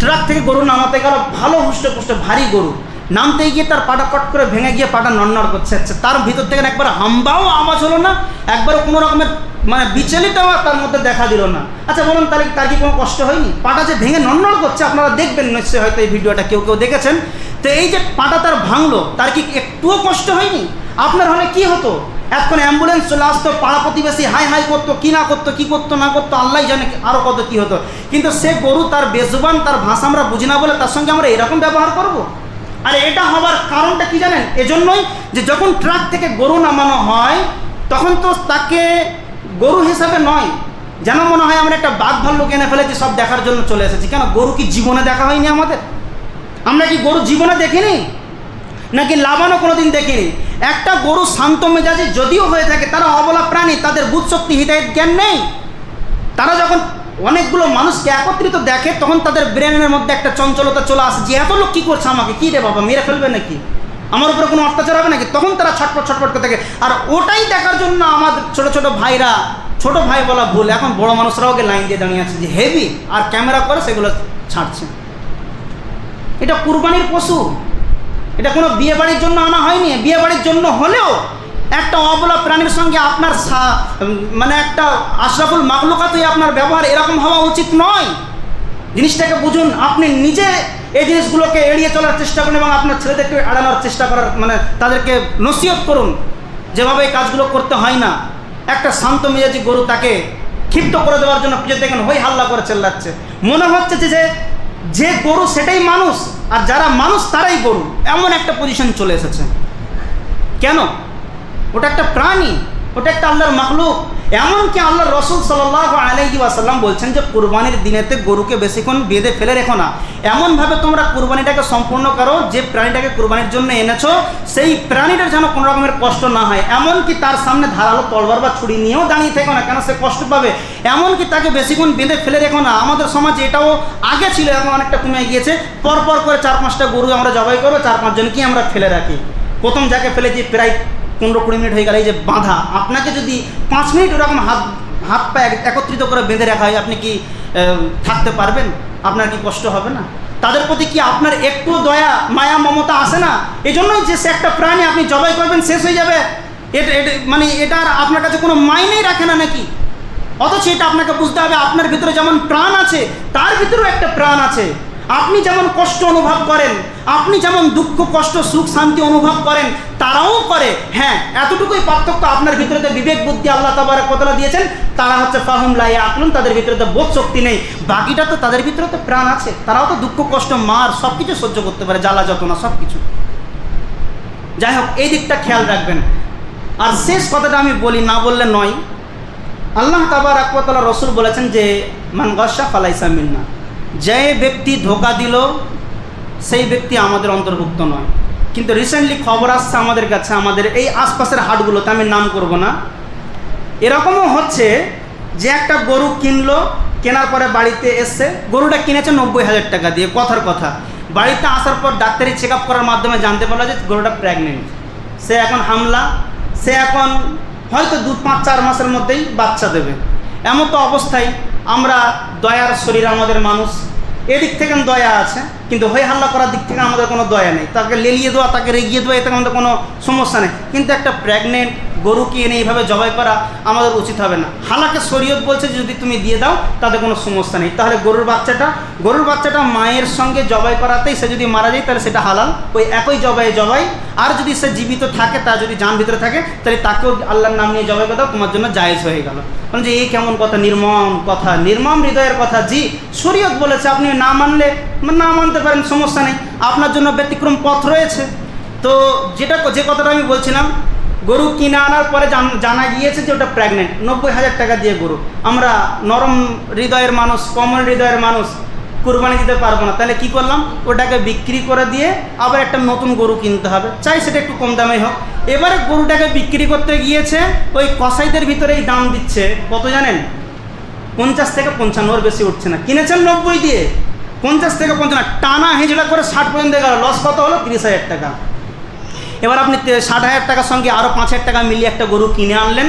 ট্রাক থেকে গরু নামাতে গেল, ভালো হুষ্টপুষ্ট ভারী গরু, নামতে গিয়ে তার পাটা কট করে ভেঙে গিয়ে পাটা নড়নড় করছে। তার ভিতর থেকে একবার হাম্বাও আওয়াজ হলো না, একবার কোনো রকমের মানে বিচলিতও তার মধ্যে দেখা দিল না। আচ্ছা বলুন, তাহলে তার কি কোনো কষ্ট হয়নি? পাটা যে ভেঙে নড়নড় করছে, আপনারা দেখবেন নিশ্চয়ই, হয়তো এই ভিডিওটা কেউ কেউ দেখেছেন। তো এই যে পাটা তার ভাঙলো, তার কি একটুও কষ্ট হয়নি? আপনার হলে কি হতো? এখন অ্যাম্বুলেন্স চলে আসতো, পাড়া প্রতিবেশী হাই হাই করতো, কি না করতো, কি করতো না করতো, আল্লাহ জানে আরও কত কি হতো। কিন্তু সে গরু, তার বেজুবান, তার ভাষা আমরা বুঝি না বলে তার সঙ্গে আমরা এরকম ব্যবহার করব? আর এটা হবার কারণটা কি জানেন? এজন্যই যে যখন ট্রাক থেকে গরু নামানো হয় তখন তো তাকে গরু হিসাবে নয়, যেন মনে হয় আমরা একটা বাঘ ভাল্লুক এনে ফেলেছি, সব দেখার জন্য চলে এসেছি। কেন, গরু কি জীবনে দেখা হয়নি আমাদের? আমরা কি গরু জীবনে দেখিনি? নাকি লাবানো কোনোদিন দেখিনি? একটা গরু শান্ত মেজাজি যদিও হয়ে থাকে, তারা অবলা প্রাণী, তাদের বুদ্ধশক্তি হৃদয়ের জ্ঞান নেই। তারা যখন অনেকগুলো মানুষকে একত্রিত দেখে তখন তাদের ব্রেনের মধ্যে একটা চঞ্চলতা চলে আসে যে এত লোক কী করছে, আমাকে কী রে বাবা মেরে ফেলবে নাকি, আমার উপরে কোনো অত্যাচার হবে নাকি, তখন তারা ছটপট ছটপট করতে থাকে। আর ওটাই দেখার জন্য আমাদের ছোটো ছোটো ভাইরা, ছোটো ভাই বলা ভুল, এখন বড় মানুষরাও ওকে লাইন দিয়ে দাঁড়িয়ে আছে যে হেভি, আর ক্যামেরা করে সেগুলো ছাড়ছে। এটা কুরবানির পশু, এটা কোনো বিয়ে বাড়ির জন্য আনা হয়নি। বিয়ে বাড়ির জন্য হলেও একটা অবলা প্রাণীর সঙ্গে আপনার মানে একটা আশরাফুল মাখলুকাতই আপনার ব্যবহার এরকম হওয়া উচিত নয়। জিনিসটাকে বুঝুন, আপনি নিজে এই জিনিসগুলোকে এড়িয়ে চলার চেষ্টা করুন এবং আপনার ছেলেদেরকে এড়ানোর চেষ্টা করার মানে তাদেরকে নসিহত করুন যেভাবে এই কাজগুলো করতে হয় না। একটা শান্ত মেজাজি গরু, তাকে ক্ষিপ্ত করে দেওয়ার জন্য পিছনে দেখেন হই হাল্লা করে চেল্লাচ্ছে, মনে হচ্ছে যে গরু সেটাই মানুষ, আর যারা মানুষ তারাই গরু, এমন একটা পজিশন চলে এসেছে। কেন? ওটা একটা প্রাণী, ওটা একটা আল্লাহর মাখলুক। এমনকি আল্লাহর রসুল সাল্লাল্লাহু আলাইহি ওয়াসাল্লাম বলছেন যে কুরবানির দিনেতে গরুকে বেশিক্ষণ বেঁধে ফেলে রেখো না, এমনভাবে তোমরা কুরবানিটাকে সম্পূর্ণ করো যে প্রাণীটাকে কুরবানির জন্য এনেছো সেই প্রাণীটার যেন কোনো রকমের কষ্ট না হয়। এমনকি তার সামনে ধারালো তলবার বা ছুরি নিয়েও দাঁড়িয়ে থেকো না, কেন সে কষ্ট পাবে। এমনকি তাকে বেশিক্ষণ বেঁধে ফেলে রেখো না। আমাদের সমাজে এটাও আগে ছিল, এখন অনেকটা কমে গিয়েছে। পরপর করে 4-5টা গরু আমরা জবাই করবো, 4-5 জনকেই আমরা ফেলে রাখি। প্রথম যাকে ফেলেছি প্রায় 15-20 মিনিট হয়ে গেল। এই যে বাঁধা, আপনাকে যদি 5 মিনিট ওরকম হাত পা একত্রিত করে বেঁধে রাখা হয়, আপনি কি থাকতে পারবেন? আপনার কি কষ্ট হবে না? তাদের প্রতি কি আপনার একটু দয়া মায়া মমতা আসে না? এই জন্যই যে সে একটা প্রাণী, আপনি জবাই করবেন শেষ হয়ে যাবে, এটা মানে এটার আপনার কাছে কোনো মাইনেই রাখে না নাকি? অথচ এটা আপনাকে বুঝতে হবে, আপনার ভিতরে যেমন প্রাণ আছে তার ভিতরেও একটা প্রাণ আছে। আপনি যেমন কষ্ট অনুভব করেন, আপনি যেমন দুঃখ কষ্ট সুখ শান্তি অনুভব করেন, তারাও করে। হ্যাঁ, এতটুকুই পার্থক্য, আপনার ভিতরে তো বিবেক বুদ্ধি আল্লাহ তাবারক ওয়া তাআলা দিয়েছেন, তারা হচ্ছে ফাহুম লা ইয়াকুলুন, তাদের ভিতরে তো বোধ শক্তি নেই। বাকিটা তো তাদের ভিতরে তো প্রাণ আছে, তারাও তো দুঃখ কষ্ট মার সব কিছু সহ্য করতে পারে, জ্বালা যন্ত্রণা সব কিছু। যাই হোক, এই দিকটা খেয়াল রাখবেন। আর শেষ কথাটা আমি বলি, না বললে নয়, আল্লাহ তাবারক ওয়া তাআলা রসুল বলেছেন যে মান গাশা ফালাইসা মিন্না, যে ব্যক্তি ধোঁকা দিল সেই ব্যক্তি আমাদের অন্তর্ভুক্ত নয়। কিন্তু রিসেন্টলি খবর আসছে আমাদের কাছে, আমাদের এই আশপাশের হাটগুলোতে, আমি নাম করব না, এরকমও হচ্ছে যে একটা গরু কিনলো, কেনার পরে বাড়িতে এসছে, গরুটা কিনেছে 90,000 টাকা দিয়ে, কথার কথা। বাড়িতে আসার পর ডাক্তারি চেক আপ করার মাধ্যমে জানতে পারলো যে গরুটা প্রেগনেন্ট। সে এখন হামলা, সে এখন হয়তো 2-5-4 মাসের মধ্যেই বাচ্চা দেবে। এমন তো অবস্থায় আমরা দয়ার শরীর আমাদের মানুষ, এদিক থেকে দয়া আছে, কিন্তু হই হাল্লা করার দিক থেকে আমাদের কোনো দয়া নেই। তাকে লেলিয়ে দেওয়া, তাকে রেগিয়ে দেওয়া, এতে আমাদের কোনো সমস্যা নেই। কিন্তু একটা প্রেগনেন্ট গরুকে এনে এইভাবে জবাই করা আমাদের উচিত হবে না। হালাকে শরীয়ত বলছে যদি তুমি দিয়ে দাও তাতে কোনো সমস্যা নেই। তাহলে গরুর বাচ্চাটা মায়ের সঙ্গে জবাই করাতেই সে যদি মারা যায় তাহলে সেটা হালাল, ওই একই জবাই। আর যদি সে জীবিত থাকে, তার যদি জান ভিতরে থাকে, তাহলে তাকেও আল্লাহর নাম নিয়ে জবাই করে দাও, তোমার জন্য জায়েজ হয়ে গেল। কারণ যে এই কেমন কথা, নির্মম কথা, নির্মম হৃদয়ের কথা। জি, শরীয়ত বলেছে, আপনি না মানলে না মানতে পারেন, সমস্যা নেই, আপনার জন্য ব্যতিক্রম পথ রয়েছে। তো যে কথাটা আমি বলছিলাম, গরু কিনে আনার পরে জানা গিয়েছে যে ওটা প্রেগনেন্ট, 90,000 টাকা দিয়ে গরু। আমরা নরম হৃদয়ের মানুষ, কোমল হৃদয়ের মানুষ, কুরবানি দিতে পারবো না। তাহলে কি করলাম, ওটাকে বিক্রি করে দিয়ে আবার একটা নতুন গরু কিনতে হবে, চাই সেটা একটু কম দামে হোক। এবারে গরুটাকে বিক্রি করতে গিয়েছে, ওই কসাইদের ভিতরেই দাম দিচ্ছে কত জানেন? 50 থেকে 55 বেশি উঠছে না। কিনেছেন 90 দিয়ে, 50 থেকে 55 টানা হিজড়া করে 60 পর্যন্ত গেল, লস কত হলো? 30,000 টাকা। এবার আপনি 60,000 টাকার সঙ্গে আরও 5,000 টাকা মিলিয়ে একটা গরু কিনে আনলেন,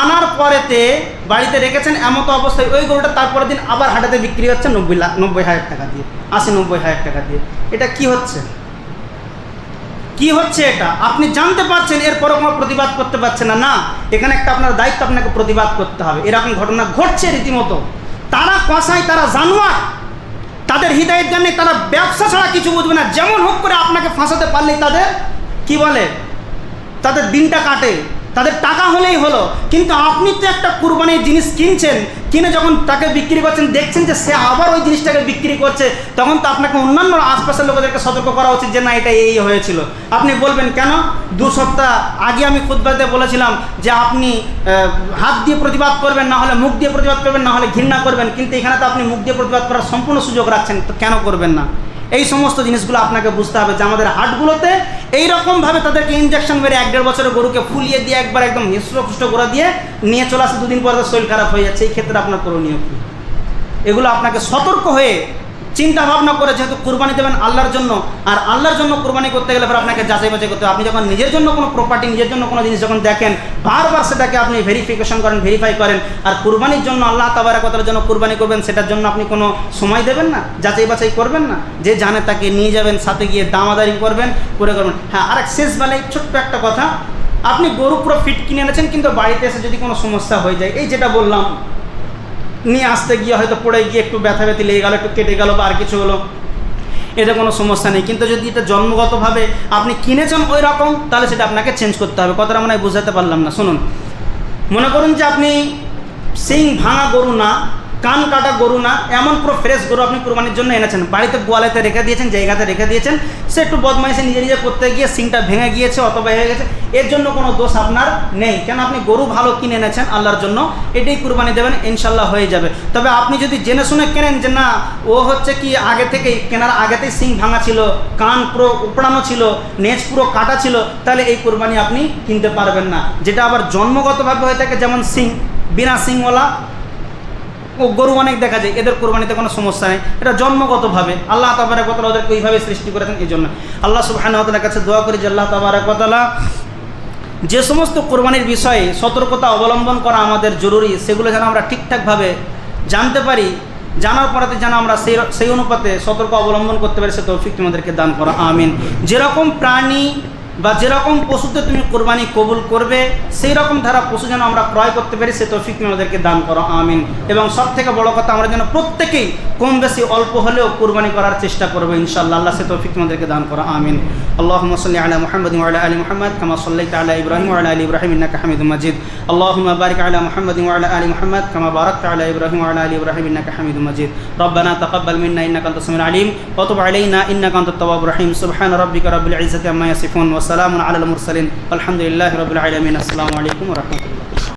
আনার পরেতে বাড়িতে রেখেছেন, এমতো অবস্থায় ওই গরুটা তারপরের দিন আবার হাটাতে বিক্রি হচ্ছে 90,000 টাকা দিয়ে, 80-90,000 টাকা দিয়ে। এটা কি হচ্ছে? কি হচ্ছে এটা? আপনি জানতে পারছেন, এরপরও কোনো প্রতিবাদ করতে পারছেন না। না, এখানে একটা আপনার দায়িত্ব, আপনাকে প্রতিবাদ করতে হবে। এরকম ঘটনা ঘটছে রীতিমতো। তারা কসাই, তারা জানোয়ার, তাদের হৃদয়ের জ্ঞান নেই, তারা ব্যবসা ছাড়া কিছু বুঝবে না। যেমন হোক করে আপনাকে ফাঁসাতে পারলেই তাদের কি বলে, তাদের দিনটা কাটে, তাদের টাকা হলেই হলো। কিন্তু আপনি তো একটা কুরবানির জিনিস কিনছেন, কিনে যখন তাকে বিক্রি করছেন, দেখছেন যে সে আবার ওই জিনিসটাকে বিক্রি করছে, তখন তো আপনাকে অন্যান্য আশপাশের লোকেদেরকে সতর্ক করা উচিত যে না, এটা এই হয়েছিল। আপনি বলবেন কেন? 2 সপ্তাহ আগে আমি খুতবাতে বলেছিলাম যে আপনি হাত দিয়ে প্রতিবাদ করবেন, না হলে মুখ দিয়ে প্রতিবাদ করবেন, না হলে ঘৃণা করবেন। কিন্তু এখানে তো আপনি মুখ দিয়ে প্রতিবাদ করার সম্পূর্ণ সুযোগ রাখছেন, তো কেন করবেন না? এই সমস্ত জিনিসগুলো আপনাকে বুঝতে হবে যে আমাদের হাটগুলোতে এইরকমভাবে তাদেরকে ইনজেকশন মেরে 1-1.5 বছরের গরুকে ফুলিয়ে দিয়ে একবার একদম হিস্ট্রপুষ্ট করে দিয়ে নিয়ে চলে আসে, 2 দিন পরে শরীর খারাপ হয়ে যাচ্ছে। এই ক্ষেত্রে আপনার করণীয় কী? এগুলো আপনাকে সতর্ক হয়ে চিন্তা ভাবনা করে, যেহেতু কুরবানি দেবেন আল্লাহর জন্য, আর আল্লাহর জন্য কুরবানি করতে গেলে পরে আপনাকে যাচাই বাছাই করতে হবে। আপনি যখন নিজের জন্য কোনো প্রপার্টি, নিজের জন্য কোনো জিনিস যখন দেখেন, বারবার সেটাকে আপনি ভেরিফিকেশন করেন, ভেরিফাই করেন। আর কুরবানির জন্য, আল্লাহ তাবারক ওয়া তাআলার জন্য কুরবানি করবেন, সেটার জন্য আপনি কোনো সময় দেবেন না, যাচাই বাছাই করবেন না। যে জানে তাকে নিয়ে যাবেন, সাথে গিয়ে দামাদারি করবেন, করে করবেন। হ্যাঁ, আরেক শেষ বেলায় ছোট্ট একটা কথা, আপনি গরু পুরো ফিট কিনে এনেছেন, কিন্তু বাড়িতে এসে যদি কোনো সমস্যা হয়ে যায়, এই যেটা বললাম, নিয়ে আসতে গিয়ে হয়তো পড়ে গিয়ে একটু ব্যথা লেগে গেল, একটু কেটে গেল বা আর কিছু হলো, এতে কোনো সমস্যা নেই। কিন্তু যদি এটা জন্মগতভাবে আপনি কিনেছেন ওই রকম, তাহলে সেটা আপনাকে চেঞ্জ করতে হবে। কথাটা মনে হয় বুঝাতে পারলাম না। শুনুন, মনে করুন যে আপনি সিং ভাঙা গরু না, কান কাটা গরু না, এমন পুরো ফ্রেশ গরু আপনি কুরবানির জন্য এনেছেন, বাড়িতে গোয়ালেতে রেখে দিয়েছেন, জায়গাতে রেখে দিয়েছেন, সে একটু বদমাইশি নিজে করতে গিয়ে সিংটা ভেঙে গিয়েছে অথবা হয়ে গেছে, এর জন্য কোনো দোষ আপনার নেই। কেন? আপনি গরু ভালো কিনে এনেছেন আল্লাহর জন্য, এটাই কুরবানি দেবেন, ইনশাল্লাহ হয়ে যাবে। তবে আপনি যদি জেনে শুনে কেনেন যে না, ও হচ্ছে কি আগে থেকেই কেনার আগেতেই সিং ভাঙা ছিল, কান পুরো উপড়ানো ছিল, নেজ পুরো কাটা ছিল, তাহলে এই কুরবানি আপনি কিনতে পারবেন না। যেটা আবার জন্মগতভাবে হয়ে থাকে, যেমন সিং, বিনা সিংওয়ালা ও গরু অনেক দেখা যায়, এদের কোরবানিতে কোনো সমস্যা নেই। এটা জন্মগতভাবে আল্লাহ তাবারক ওয়া তাআলা ওদেরকে ওইভাবে সৃষ্টি করেছেন। এই জন্য আল্লাহ সুবহানাহু ওয়া তাআলার কাছে দোয়া করি যে আল্লাহ তাবারক ওয়া তাআলা যে সমস্ত কোরবানির বিষয়ে সতর্কতা অবলম্বন করা আমাদের জরুরি, সেগুলো যেন আমরা ঠিকঠাকভাবে জানতে পারি, জানার পরেতে যেন আমরা সেই অনুপাতে সতর্ক অবলম্বন করতে পারি, সে তৌফিক তোমাদেরকে দান করা, আমিন। যেরকম প্রাণী বা যেরকম পশুতে তুমি কোরবানি কবুল করবে, সেই রকম ধারা পশু যেন আমরা ক্রয় করতে পারি, সে তৌফিক আমাদেরকে দান করো, আমিন। এবং সব থেকে বড় কথা, আমরা যেন প্রত্যেকেই কম বেশি অল্প হলেও কোরবানি করার চেষ্টা করবো, ইনশাআল্লাহ। আল্লাহ সে তৌফিক আমাদেরকে দান করো, আমিন। আল্লাহুম্মা সাল্লি আলা মুহাম্মাদিন ওয়া আলা আলি মুহাম্মাদ কামা সাল্লাইতা আলা ইব্রাহিম ওয়া আলা আলি ইব্রাহিম ইন্নাকা হামিদুম মাজিদ। আল্লাহুম্মা বারিক আলা মুহাম্মাদিন ওয়া আলা আলি মুহাম্মাদ কামা বারাকতা আলা ইব্রাহিম ওয়া আলা আলি ইব্রাহিম ইন্নাকা হামিদুম মাজিদ। রব্বানা তাকাব্বাল মিন্না ইন্নাকা আনতাস সামিউল আলিম ওয়া তুব আলাইনা ইন্নাকা আনতাত তাওয়াবুর রহিম। সুবহানা রাব্বিকা রাব্বিল ইজ্জাতি আম্মা ইয়াসিফুন ওয়া সালামুন আলাল মুরসালিন আলহামদুলিল্লাহি রাব্বিল আলামিন। আসসালামু আলাইকুম ওয়া রাহমাতুল্লাহ।